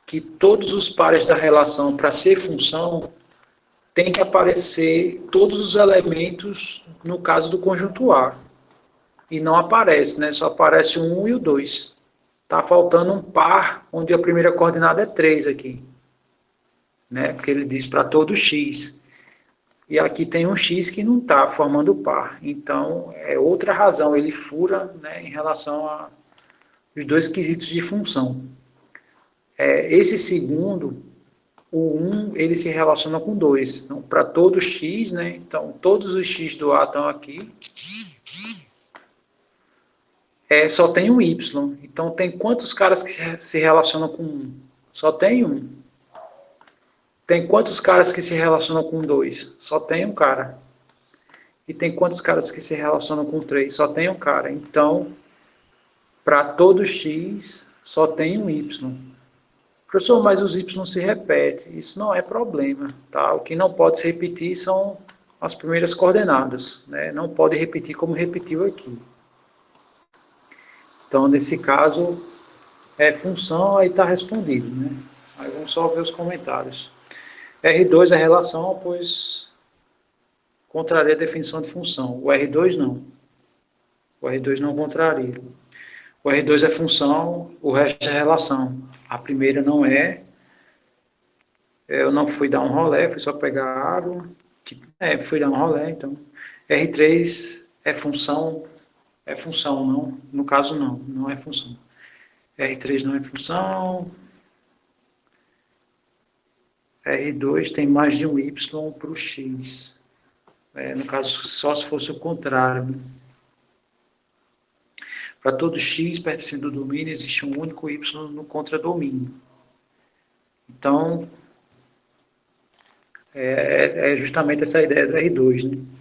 que todos os pares da relação para ser função tem que aparecer todos os elementos no caso do conjunto A. E não aparece, né? Só aparece o 1 e o 2. Está faltando um par onde a primeira coordenada é 3 aqui. Né? Porque ele diz para todo x. E aqui tem um x que não está formando par. Então, é outra razão. Ele fura, né, em relação aos dois quesitos de função. Esse segundo, o 1, ele se relaciona com 2. Então, para todo x, né, então, todos os x do A estão aqui. Só tem um y. Então, tem quantos caras que se relacionam com 1? Só tem um. Tem quantos caras que se relacionam com 2? Só tem um cara. E tem quantos caras que se relacionam com 3? Só tem um cara. Então, para todo x, só tem um y. Professor, mas os y se repetem. Isso não é problema. Tá? O que não pode se repetir são as primeiras coordenadas. Né? Não pode repetir como repetiu aqui. Então, nesse caso, é função, aí está respondido. Né? Aí vamos só ver os comentários. R2 é relação, pois contraria a definição de função. O R2 não. O R2 não contraria. O R2 é função, o resto é relação. A primeira não é. Eu não fui dar um rolê, fui só pegar a água. Fui dar um rolê, então. R3 é função não. No caso, não é função. R3 não é função. R2 tem mais de um Y para o X. No caso, só se fosse o contrário. Para todo X pertencendo ao domínio, existe um único Y no contradomínio. Então, é justamente essa ideia do R2. Né?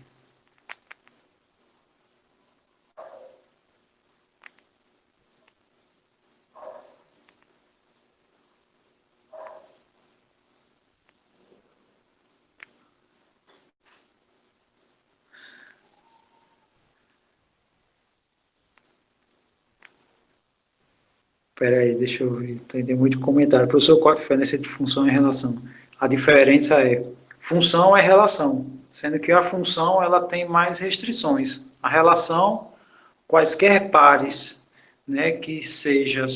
Espera aí, deixa eu entender muito comentário. Professor, qual a diferença de função em relação? A diferença é Função é relação, sendo que a função ela tem mais restrições. A relação, quaisquer pares, né, que sejam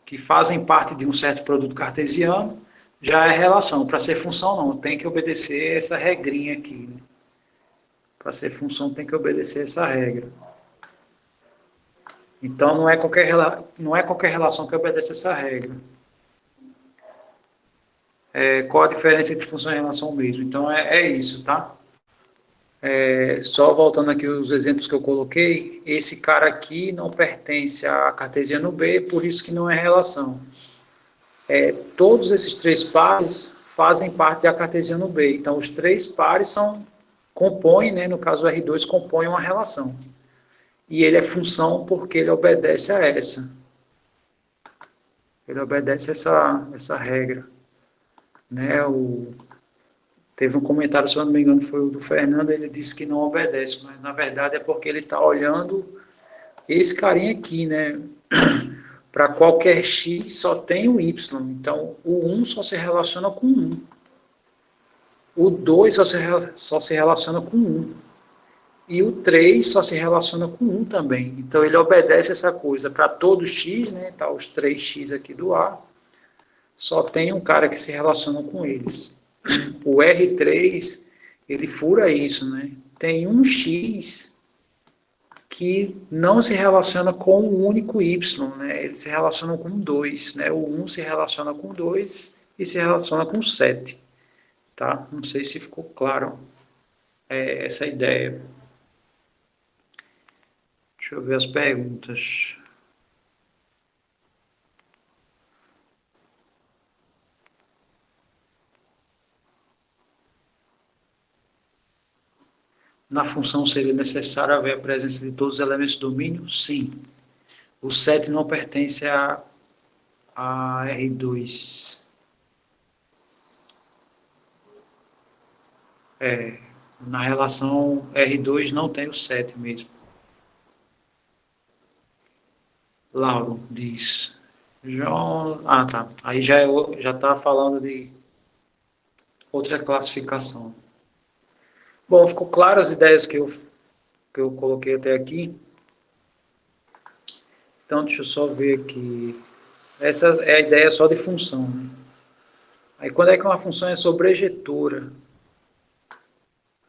que fazem parte de um certo produto cartesiano, já é relação. Para ser função, não. Tem que obedecer essa regrinha aqui. Né? Para ser função, tem que obedecer essa regra. Então, não é qualquer relação que obedece essa regra. Qual a diferença entre função e relação mesmo? Então, é isso, tá? Só voltando aqui os exemplos que eu coloquei, esse cara aqui não pertence a cartesiano B, por isso que não é relação. Todos esses três pares fazem parte da cartesiano B. Então, os três pares compõem, né, no caso o R2, compõem uma relação. E ele é função porque ele obedece a essa. Ele obedece essa regra. Né? Teve um comentário, se eu não me engano, foi o do Fernando, ele disse que não obedece, mas na verdade é porque ele está olhando esse carinha aqui, né? Para qualquer x só tem o y, então o 1 só se relaciona com 1. O 2 só se relaciona com 1. E o 3 só se relaciona com 1 também. Então ele obedece essa coisa para todo x, né? Tá os 3x aqui do A. Só tem um cara que se relaciona com eles. O R3, ele fura isso, né? Tem um x que não se relaciona com o único y, né? Ele se relaciona com 2, né? O 1 se relaciona com 2 e se relaciona com 7, tá? Não sei se ficou claro essa ideia. Deixa eu ver as perguntas. Na função seria necessário haver a presença de todos os elementos do domínio? Sim. O 7 não pertence a R2. Na relação R2 não tem o 7 mesmo. Lauro diz. João. Ah, tá. Aí já está falando de outra classificação. Bom, ficou claro as ideias que eu coloquei até aqui. Então, deixa eu só ver aqui. Essa é a ideia só de função. Né? Aí, quando é que uma função é sobrejetora?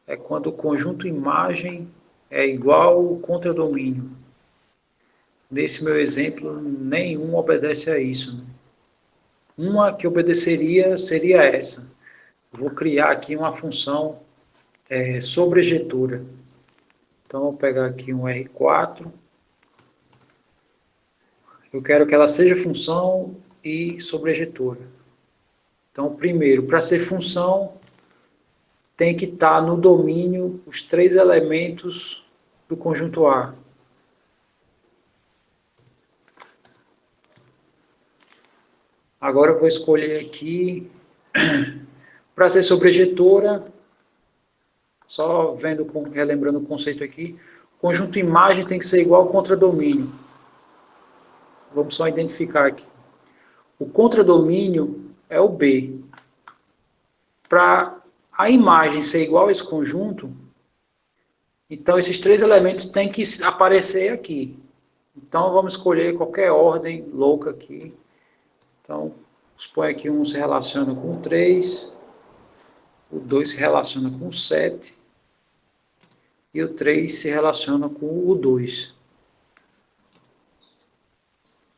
É quando o conjunto imagem é igual ao contradomínio. Nesse meu exemplo, nenhum obedece a isso. Né? Uma que obedeceria seria essa. Vou criar aqui uma função sobrejetora. Então, vou pegar aqui um R4. Eu quero que ela seja função e sobrejetora. Então, primeiro, para ser função, tem que estar no domínio os três elementos do conjunto A. Agora eu vou escolher aqui, para ser sobrejetora, só relembrando o conceito aqui, o conjunto imagem tem que ser igual ao contradomínio. Vamos só identificar aqui. O contradomínio é o B. Para a imagem ser igual a esse conjunto, então esses três elementos têm que aparecer aqui. Então vamos escolher qualquer ordem louca aqui. Então, supõe que um se relaciona com o 3, o 2 se relaciona com o 7 e o 3 se relaciona com o 2.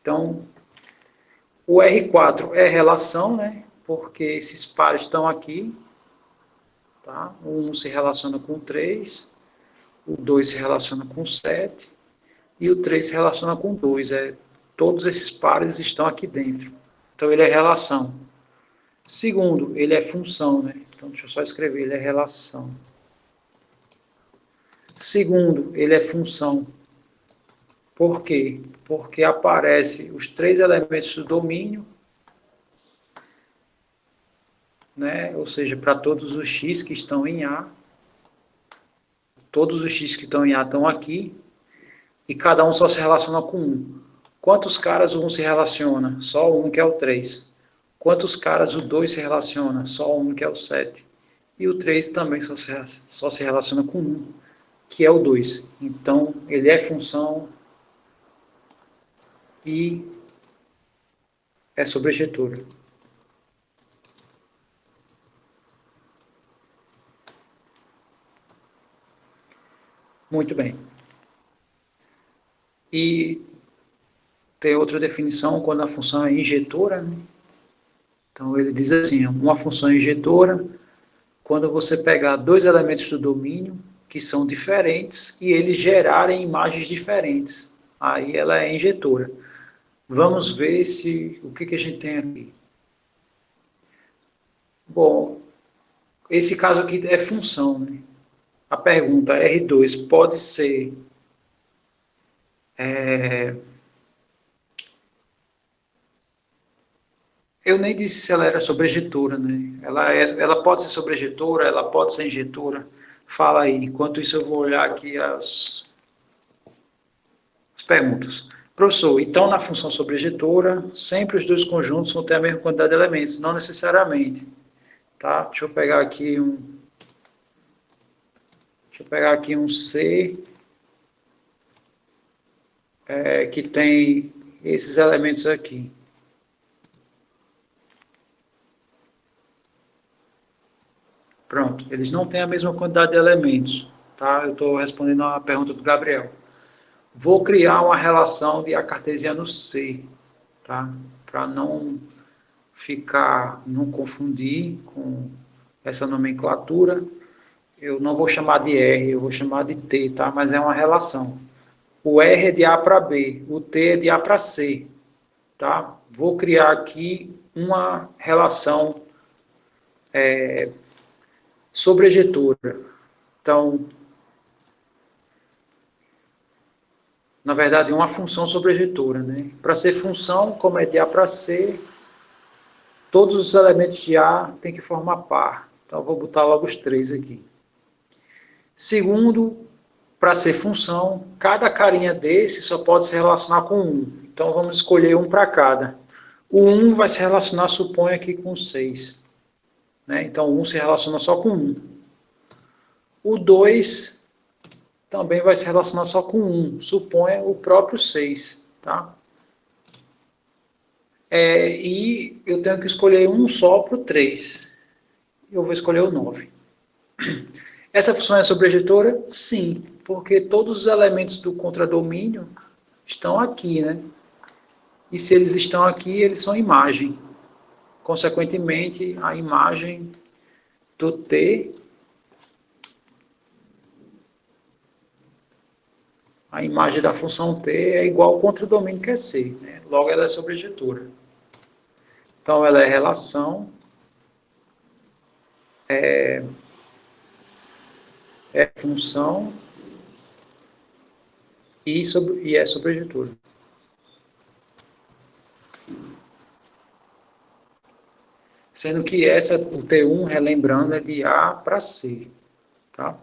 Então, o R4 é relação, né? Porque esses pares estão aqui. Tá? O 1 se relaciona com o 3, o 2 se relaciona com o 7 e o 3 se relaciona com o 2. Todos esses pares estão aqui dentro. Então, ele é relação. Segundo, ele é função, né? Então, deixa eu só escrever, ele é relação. Segundo, ele é função. Por quê? Porque aparecem os três elementos do domínio, né? Ou seja, para todos os x que estão em A. Todos os x que estão em A estão aqui. E cada um só se relaciona com um. Quantos caras um se relaciona? Só um, que é o 3. Quantos caras o 2 se relaciona? Só um, que é o 7. E o 3 também só se relaciona com um, que é o 2. Então, ele é função e é sobrejetora. Muito bem. E tem outra definição quando a função é injetora, né? Então, ele diz assim, uma função injetora, quando você pegar dois elementos do domínio, que são diferentes, e eles gerarem imagens diferentes. Aí ela é injetora. Vamos ver o que a gente tem aqui. Bom, esse caso aqui é função, né? A pergunta R2 pode ser eu nem disse se ela era sobrejetora, né? Ela pode ser sobrejetora, ela pode ser injetora. Fala aí. Enquanto isso eu vou olhar aqui as perguntas. Professor, então na função sobrejetora, sempre os dois conjuntos vão ter a mesma quantidade de elementos, não necessariamente. Tá? Deixa eu pegar aqui um C que tem esses elementos aqui. Pronto, eles não têm a mesma quantidade de elementos. Tá? Eu estou respondendo a pergunta do Gabriel. Vou criar uma relação de A cartesiano C, tá? Para não confundir com essa nomenclatura. Eu não vou chamar de R, eu vou chamar de T, tá? Mas é uma relação. O R é de A para B, o T é de A para C, tá? Vou criar aqui uma relação sobrejetora. Então, na verdade, uma função sobrejetora, né? Para ser função, como é de A para C, todos os elementos de A têm que formar par. Então, eu vou botar logo os 3 aqui. Segundo, para ser função, cada carinha desse só pode se relacionar com 1. Então, vamos escolher um para cada. O 1 vai se relacionar, suponho, aqui com 6. Né? Então, o 1 se relaciona só com 1. O 2 também vai se relacionar só com 1. Suponha o próprio 6. Tá? E eu tenho que escolher um só para o 3. Eu vou escolher o 9. Essa função é sobrejetora? Sim, porque todos os elementos do contradomínio estão aqui, né? E se eles estão aqui, eles são imagem. Consequentemente, a imagem do T, a imagem da função T é igual ao contradomínio que é C, né? Logo, ela é sobrejetora. Então, ela é relação, é função e é sobrejetora. Sendo que o T1, relembrando, é de A para C. Tá?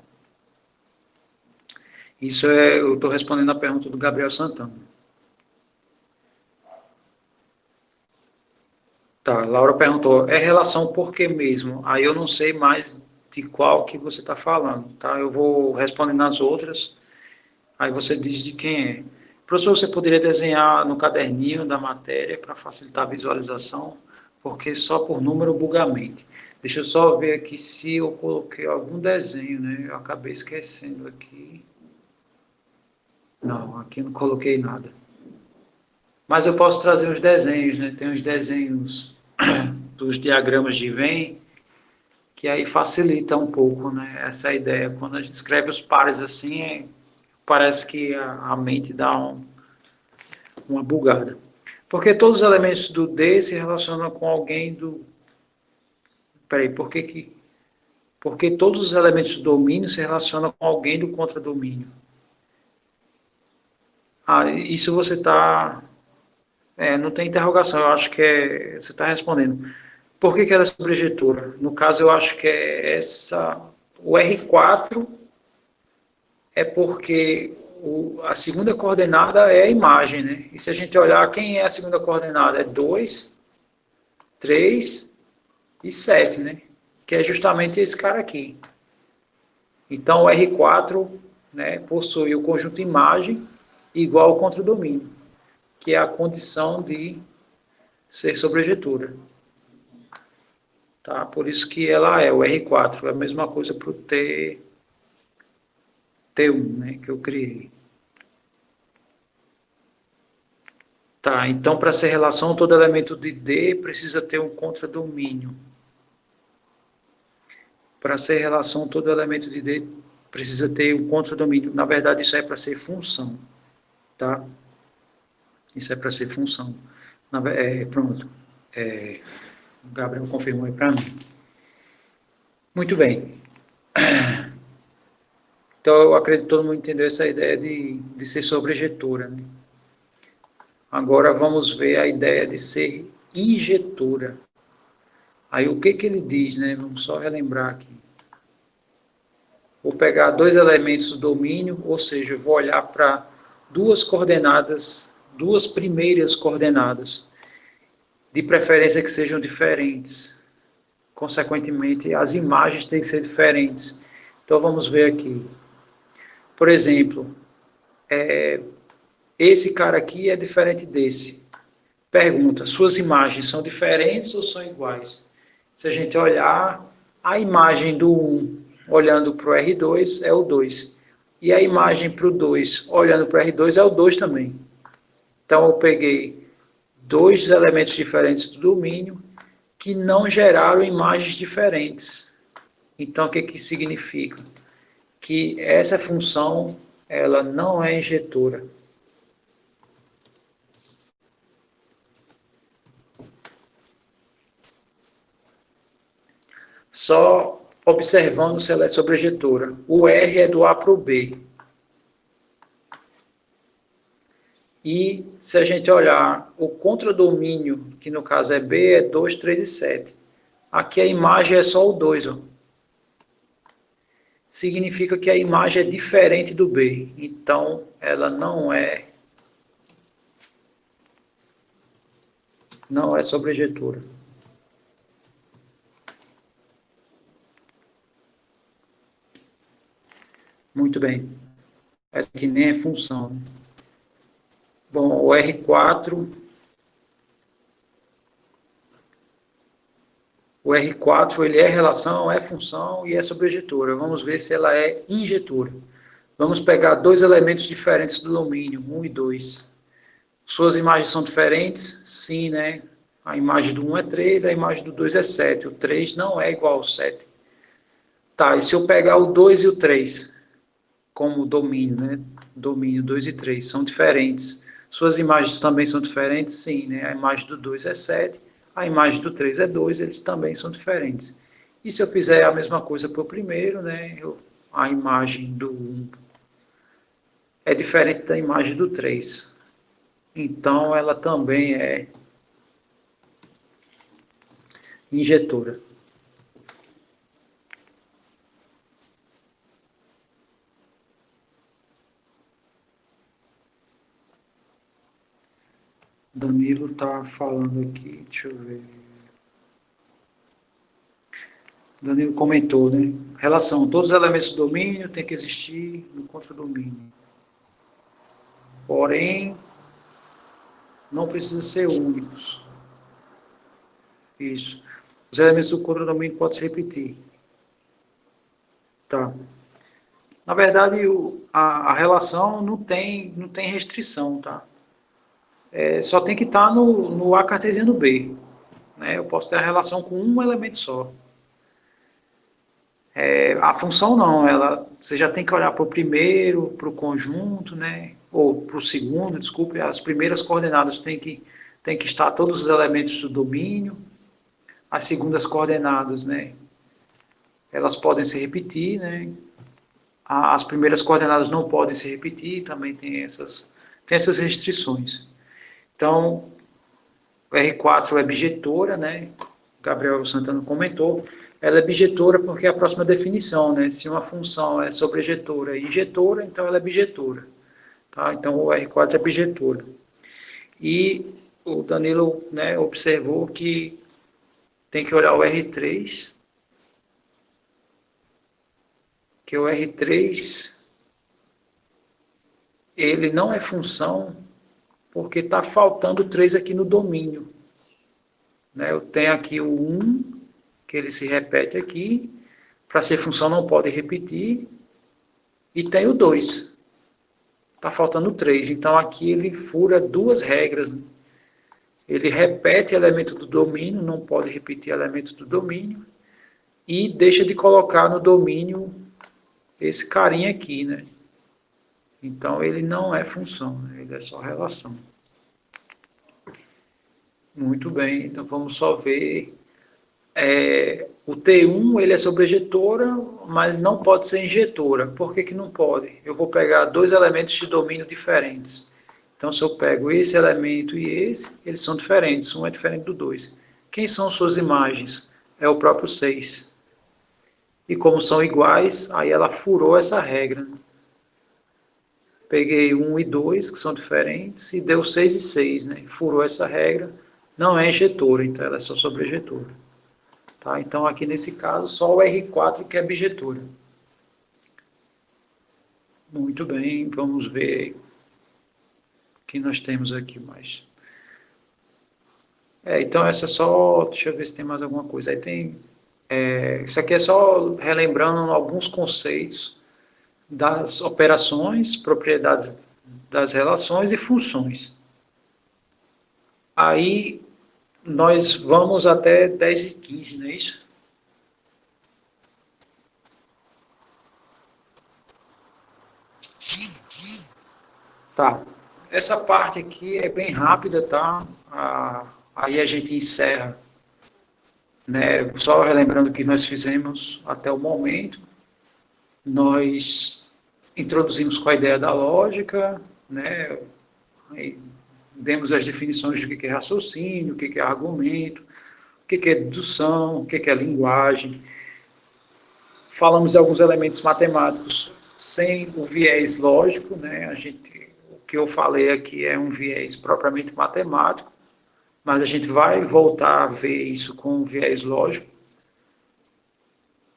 Isso eu estou respondendo a pergunta do Gabriel Santana. Tá, Laura perguntou, é relação por que mesmo? Aí eu não sei mais de qual que você está falando, tá? Eu vou responder nas outras, aí você diz de quem é. Professor, você poderia desenhar no caderninho da matéria para facilitar a visualização, porque só por número buga a mente. Deixa eu só ver aqui se eu coloquei algum desenho, né? Eu acabei esquecendo aqui. Não, aqui eu não coloquei nada. Mas eu posso trazer os desenhos, né? Tem os desenhos dos diagramas de Venn, que aí facilita um pouco, né? Essa ideia. Quando a gente escreve os pares assim, parece que a mente dá uma bugada. Porque todos os elementos do D se relacionam com alguém do... Peraí, porque todos os elementos do domínio se relacionam com alguém do contradomínio. Isso você está... não tem interrogação, eu acho que você está respondendo. Por que ela é sobrejetora? No caso, eu acho que é o R4 é porque a segunda coordenada é a imagem, né? E se a gente olhar, quem é a segunda coordenada? É 2. 3 e 7, né? Que é justamente esse cara aqui. Então, o R4, né, possui o conjunto imagem igual ao contradomínio, que é a condição de ser sobrejetura. Tá? Por isso que ela é o R4, é a mesma coisa para o T1, né, que eu criei. Tá, então para ser relação, todo elemento de D precisa ter um contradomínio. Para ser relação, todo elemento de D precisa ter um contradomínio. Na verdade, isso é para ser função. Tá? Isso é para ser função. Pronto. O Gabriel confirmou aí para mim. Muito bem. Então, eu acredito que todo mundo entendeu essa ideia de ser sobrejetora. Né? Agora, vamos ver a ideia de ser injetora. Aí, o que ele diz, né? Vamos só relembrar aqui. Vou pegar dois elementos do domínio, ou seja, eu vou olhar para duas coordenadas, duas primeiras coordenadas, de preferência que sejam diferentes. Consequentemente, as imagens têm que ser diferentes. Então, vamos ver aqui. Por exemplo, esse cara aqui é diferente desse. Pergunta, suas imagens são diferentes ou são iguais? Se a gente olhar, a imagem do 1 olhando para o R2 é o 2. E a imagem para o 2 olhando para o R2 é o 2 também. Então eu peguei dois elementos diferentes do domínio que não geraram imagens diferentes. Então o que significa? Que essa função ela não é injetora. Só observando se ela é sobrejetora. O R é do A para o B. E se a gente olhar o contradomínio, que no caso é B, é 2, 3 e 7. Aqui a imagem é só o 2. Ó. Significa que a imagem é diferente do B. Então, ela não é sobrejetora. Muito bem. Essa aqui nem é função. Né? Bom, o R4... O R4 ele é relação, é função e é sobrejetora. Vamos ver se ela é injetora. Vamos pegar dois elementos diferentes do domínio, 1 e 2. Suas imagens são diferentes? Sim, né? A imagem do 1 é 3, a imagem do 2 é 7. O 3 não é igual ao 7. Tá, e se eu pegar o 2 e o 3 como domínio, né? Domínio 2 e 3 são diferentes. Suas imagens também são diferentes? Sim, né? A imagem do 2 é 7. A imagem do 3 é 2, eles também são diferentes. E se eu fizer a mesma coisa para o primeiro, né, a imagem do 1 é diferente da imagem do 3. Então, ela também é injetora. Danilo está falando aqui, deixa eu ver. Danilo comentou, né? Relação, todos os elementos do domínio têm que existir no contradomínio. Porém, não precisa ser únicos. Isso. Os elementos do contradomínio podem se repetir. Tá. Na verdade, a relação não tem restrição, tá? Só tem que estar no A cartesiano B. Né? Eu posso ter a relação com um elemento só. A função não, você já tem que olhar para o primeiro, para o conjunto, né? Ou para o segundo, desculpe, as primeiras coordenadas tem que estar todos os elementos do domínio, as segundas coordenadas, né? Elas podem se repetir, né? As primeiras coordenadas não podem se repetir, também tem essas restrições. Então, o R4 é bijetora, né? Gabriel Santana comentou, ela é bijetora porque é a próxima definição, né? Se uma função é sobrejetora e injetora, então ela é bijetora. Tá? Então o R4 é bijetora. E o Danilo, né, observou que tem que olhar o R3, que o R3, ele não é função, porque está faltando 3 aqui no domínio. Né? Eu tenho aqui o 1, que ele se repete aqui, para ser função não pode repetir, e tem o 2. Está faltando 3, então aqui ele fura 2 regras. Ele repete elemento do domínio, não pode repetir elemento do domínio, e deixa de colocar no domínio esse carinha aqui, né? Então ele não é função, né? Ele é só relação. Muito bem, então vamos só ver. O T1 ele é sobrejetora, mas não pode ser injetora. Por que não pode? Eu vou pegar 2 elementos de domínio diferentes. Então, se eu pego esse elemento e esse, eles são diferentes. Um é diferente do 2. Quem são suas imagens? É o próprio 6. E como são iguais, aí ela furou essa regra. Peguei 1 e 2, que são diferentes, e deu 6 e 6. Né? Furou essa regra. Não é injetora, então ela é só sobrejetora. Tá? Então, aqui nesse caso, só o R4 que é bijetora. Muito bem, vamos ver o que nós temos aqui mais. Então, essa é só... Deixa eu ver se tem mais alguma coisa. Aí tem... isso aqui é só relembrando alguns conceitos das operações, propriedades das relações e funções. Aí, nós vamos até 10 e 15, não é isso? Tá. Essa parte aqui é bem rápida, tá? Aí a gente encerra, né? Só relembrando o que nós fizemos até o momento. Nós introduzimos com a ideia da lógica, né? Aí demos as definições do que é raciocínio, o que é argumento, o que é dedução, o que é linguagem. Falamos de alguns elementos matemáticos sem o viés lógico, né? O que eu falei aqui é um viés propriamente matemático, mas a gente vai voltar a ver isso com o viés lógico.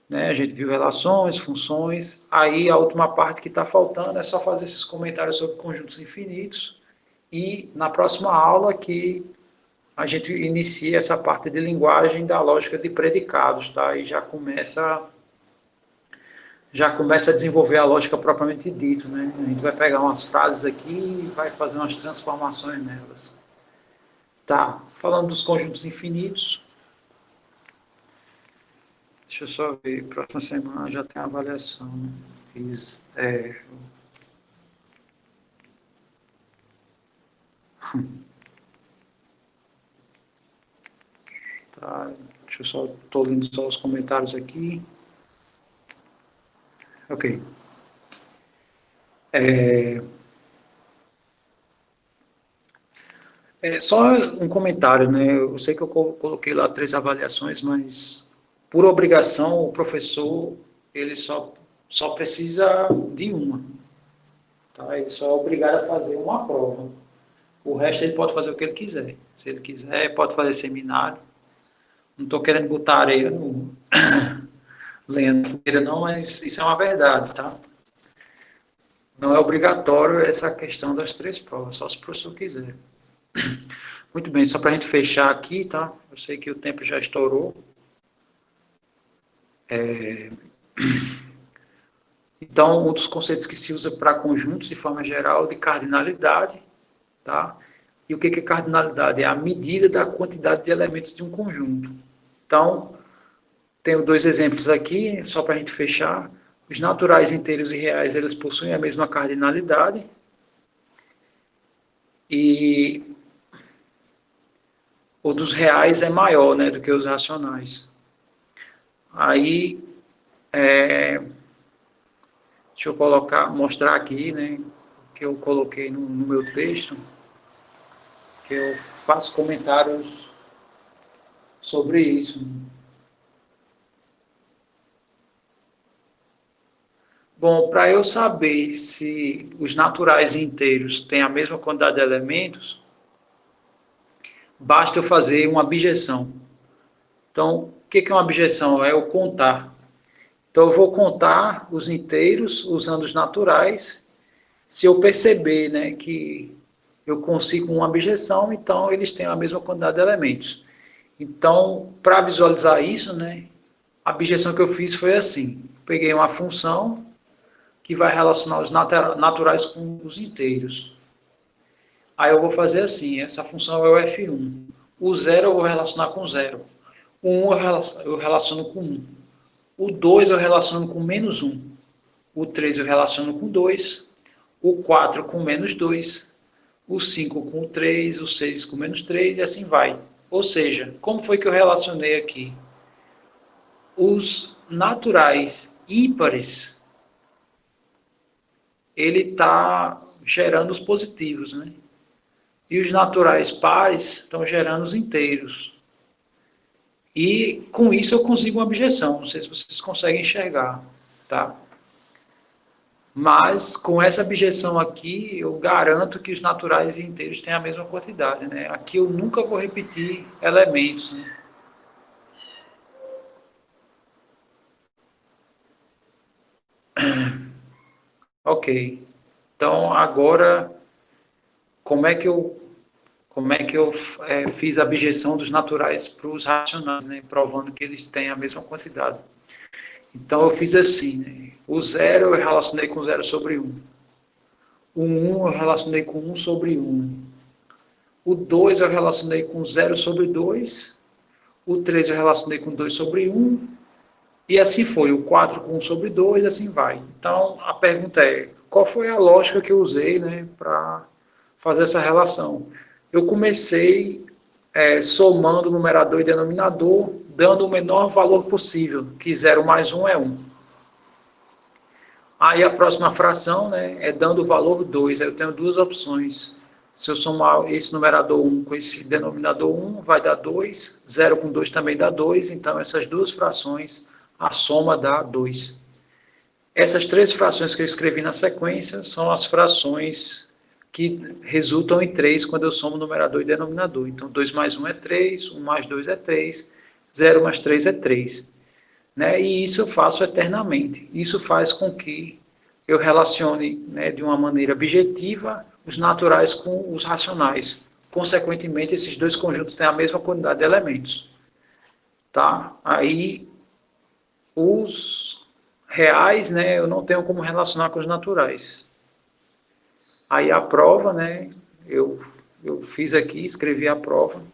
Né? A gente viu relações, funções, aí a última parte que está faltando é só fazer esses comentários sobre conjuntos infinitos, e na próxima aula que a gente inicia essa parte de linguagem da lógica de predicados, tá? E já começa a desenvolver a lógica propriamente dita, né? A gente vai pegar umas frases aqui e vai fazer umas transformações nelas. Tá, falando dos conjuntos infinitos, deixa eu só ver, próxima semana já tem a avaliação. Fiz, tá, deixa eu só, estou lendo só os comentários aqui. Ok. Só um comentário, né? Eu sei que eu coloquei lá 3 avaliações, mas por obrigação o professor ele só precisa de uma, tá? Ele só é obrigado a fazer uma prova. O resto ele pode fazer o que ele quiser. Se ele quiser, pode fazer seminário. Não estou querendo botar areia no lenha na fogueira, não, mas isso é uma verdade, tá? Não é obrigatório essa questão das 3 provas, só se o professor quiser. Muito bem, só para a gente fechar aqui, tá? Eu sei que o tempo já estourou. Então, um dos conceitos que se usa para conjuntos, de forma geral, de cardinalidade, tá? E o que é cardinalidade? É a medida da quantidade de elementos de um conjunto. Então, tenho 2 exemplos aqui, só para a gente fechar. Os naturais inteiros e reais, eles possuem a mesma cardinalidade. E o dos reais é maior, né, do que os racionais. Aí, deixa eu mostrar aqui, né, que eu coloquei no meu texto, que eu faço comentários sobre isso. Bom, para eu saber se os naturais inteiros têm a mesma quantidade de elementos, basta eu fazer uma objeção. Então, o que é uma abjeção? É o contar. Então, eu vou contar os inteiros usando os naturais. Se eu perceber, né, que eu consigo uma abjeção, então eles têm a mesma quantidade de elementos. Então, para visualizar isso, né, a abjeção que eu fiz foi assim. Peguei uma função que vai relacionar os naturais com os inteiros. Aí eu vou fazer assim, essa função é o F1. O 0 eu vou relacionar com 0. O 1 eu relaciono com 1. O 2 eu relaciono com menos 1. O 3 eu relaciono com 2. O 4 com menos 2. O 5 com 3. O 6 com menos 3 e assim vai. Ou seja, como foi que eu relacionei aqui? Os naturais ímpares, ele está gerando os positivos, né? E os naturais pares estão gerando os inteiros. E com isso eu consigo uma abjeção. Não sei se vocês conseguem enxergar, tá? Mas com essa abjeção aqui, eu garanto que os naturais e inteiros têm a mesma quantidade, né? Aqui eu nunca vou repetir elementos, né? Ok. Então agora como é que eu fiz a abjeção dos naturais para os racionais, né? Provando que eles têm a mesma quantidade. Então eu fiz assim, né? O 0 eu relacionei com 0 sobre 1. O 1 eu relacionei com 1 sobre 1. O 2 eu relacionei com 0 sobre 2. O 3 eu relacionei com 2 sobre 1. E assim foi. O 4 com 1 sobre 2, assim vai. Então a pergunta é, qual foi a lógica que eu usei, né, para fazer essa relação? Eu comecei somando numerador e denominador, dando o menor valor possível, que 0 mais 1 é 1. Aí a próxima fração, né, é dando o valor 2. Aí eu tenho duas opções. Se eu somar esse numerador 1 com esse denominador 1, vai dar 2. 0 com 2 também dá 2. Então, essas duas frações, a soma dá 2. Essas três frações que eu escrevi na sequência são as frações que resultam em 3 quando eu somo numerador e denominador. Então, 2 mais 1 é 3, 1 mais 2 é 3, 0 mais 3 é 3. Né? E isso eu faço eternamente. Isso faz com que eu relacione, né, de uma maneira objetiva os naturais com os racionais. Consequentemente, esses dois conjuntos têm a mesma quantidade de elementos. Tá? Aí, os reais, né, eu não tenho como relacionar com os naturais. Aí a prova, né, eu fiz aqui, escrevi a prova,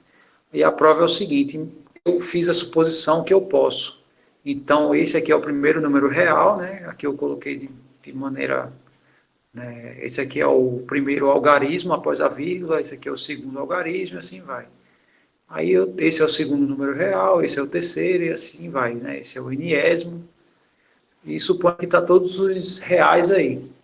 e a prova é o seguinte, eu fiz a suposição que eu posso. Então, esse aqui é o primeiro número real, né? Aqui eu coloquei de maneira... Né? Esse aqui é o primeiro algarismo após a vírgula, esse aqui é o segundo algarismo, e assim vai. Aí, esse é o segundo número real, esse é o terceiro, e assim vai, né? Esse é o enésimo. E suponho que está todos os reais aí.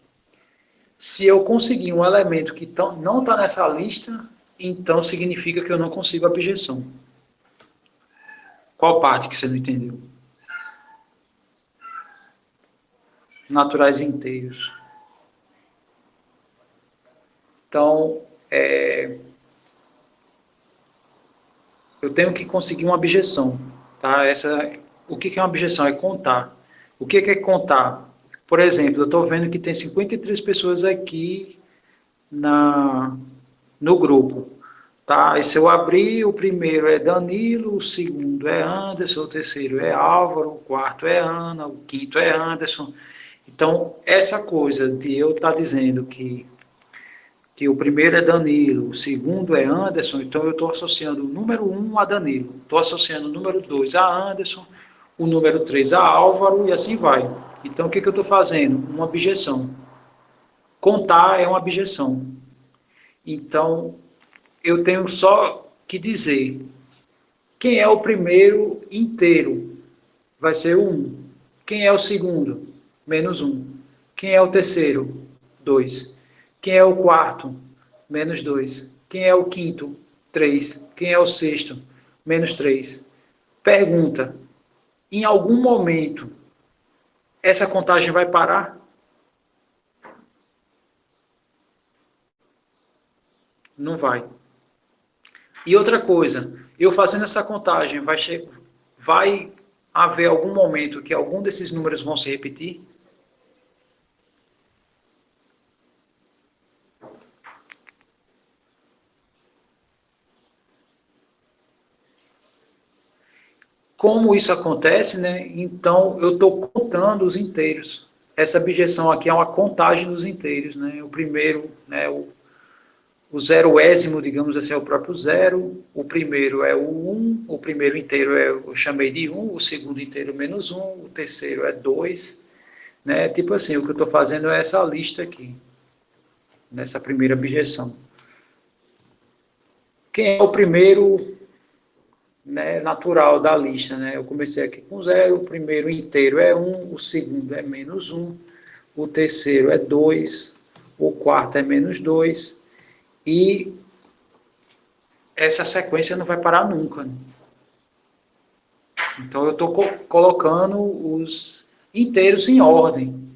Se eu conseguir um elemento que não está nessa lista, então significa que eu não consigo a abjeção. Qual parte que você não entendeu? Naturais inteiros. Então, eu tenho que conseguir uma abjeção. Tá? O que é uma abjeção? É contar. O que é contar? Por exemplo, eu estou vendo que tem 53 pessoas aqui no grupo. Tá? E se eu abrir, o primeiro é Danilo, o segundo é Anderson, o terceiro é Álvaro, o quarto é Ana, o quinto é Anderson. Então, essa coisa de eu estar dizendo que o primeiro é Danilo, o segundo é Anderson, então eu estou associando o número 1 a Danilo, estou associando o número 2 a Anderson, o número 3 a Álvaro e assim vai. Então, o que eu estou fazendo? Uma abjeção. Contar é uma abjeção. Então, eu tenho só que dizer quem é o primeiro inteiro. Vai ser o 1. Quem é o segundo? Menos 1. Quem é o terceiro? 2. Quem é o quarto? Menos 2. Quem é o quinto? 3. Quem é o sexto? Menos 3. Pergunta: em algum momento essa contagem vai parar? Não vai. E outra coisa, eu fazendo essa contagem, vai haver algum momento que algum desses números vão se repetir? Como isso acontece, né? Então, eu estou contando os inteiros. Essa abjeção aqui é uma contagem dos inteiros, né? O primeiro, né, o zeroésimo, digamos assim, é o próprio zero. O primeiro é o 1, o primeiro inteiro eu chamei de 1, o segundo inteiro menos 1, o terceiro é 2. Né? Tipo assim, o que eu estou fazendo é essa lista aqui, nessa primeira abjeção. Quem é o primeiro, né, natural da lista? Né? Eu comecei aqui com 0, o primeiro inteiro é 1, o segundo é menos 1, o terceiro é 2, o quarto é menos 2, e essa sequência não vai parar nunca. Né? Então eu estou colocando os inteiros em ordem.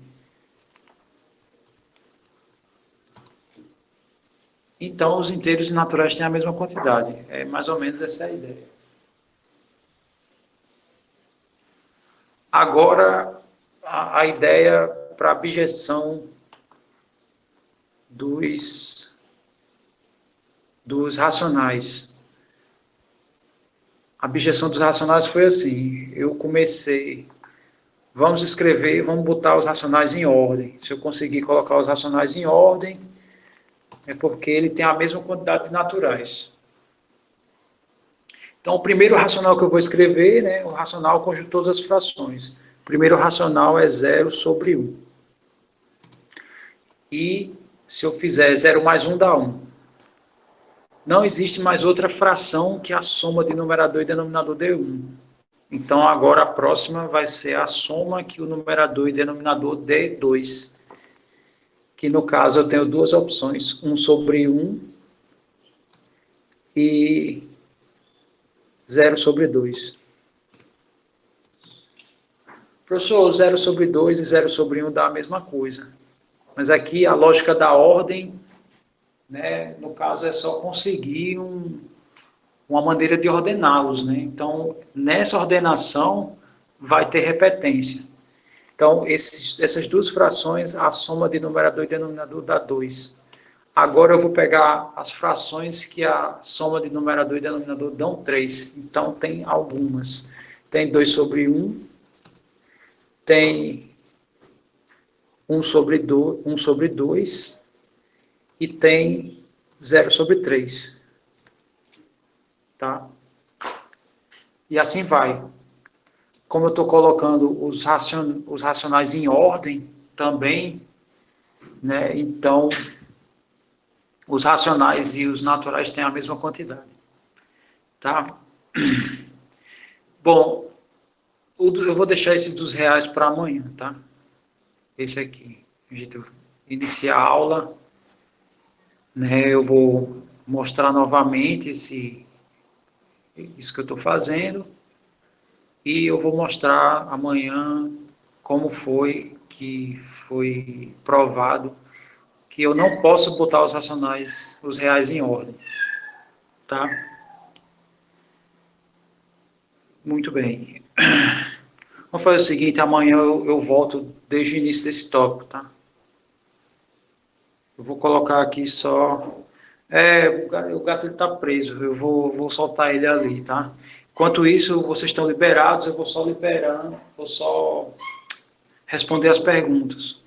Então os inteiros naturais têm a mesma quantidade. É mais ou menos essa a ideia. Agora, a ideia para a abjeção dos racionais. A abjeção dos racionais foi assim, eu comecei, vamos escrever, vamos botar os racionais em ordem. Se eu conseguir colocar os racionais em ordem, é porque ele tem a mesma quantidade de naturais. Então, o primeiro racional que eu vou escrever, né, o racional conjunto de todas as frações. O primeiro racional é 0 sobre 1. E se eu fizer 0 mais 1 dá 1. Não existe mais outra fração que a soma de numerador e denominador dê 1. Então, agora a próxima vai ser a soma que o numerador e denominador dê 2. Que no caso eu tenho duas opções, 1 sobre 1 e 0 sobre 2. Professor, 0 sobre 2 e 0 sobre 1 dá a mesma coisa. Mas aqui a lógica da ordem, né, no caso, é só conseguir uma maneira de ordená-los. Né? Então, nessa ordenação, vai ter repetência. Então, essas duas frações, a soma de numerador e denominador dá 2. Agora eu vou pegar as frações que a soma de numerador e denominador dão 3. Então, tem algumas. Tem 2 sobre 1, tem 1 sobre 2 e tem 0 sobre 3. Tá? E assim vai. Como eu estou colocando os racionais em ordem também, né? Então os racionais e os naturais têm a mesma quantidade. Tá? Bom, eu vou deixar esse dos reais para amanhã, tá? Esse aqui. A gente iniciar a aula, né? Eu vou mostrar novamente isso que eu estou fazendo. E eu vou mostrar amanhã como foi que foi provado que eu não posso botar os racionais, os reais em ordem. Tá? Muito bem. Vamos fazer o seguinte, amanhã eu volto desde o início desse tópico, tá? Eu vou colocar aqui só... o gato está preso, eu vou soltar ele ali, tá? Enquanto isso, vocês estão liberados, eu vou só liberando, vou só responder as perguntas.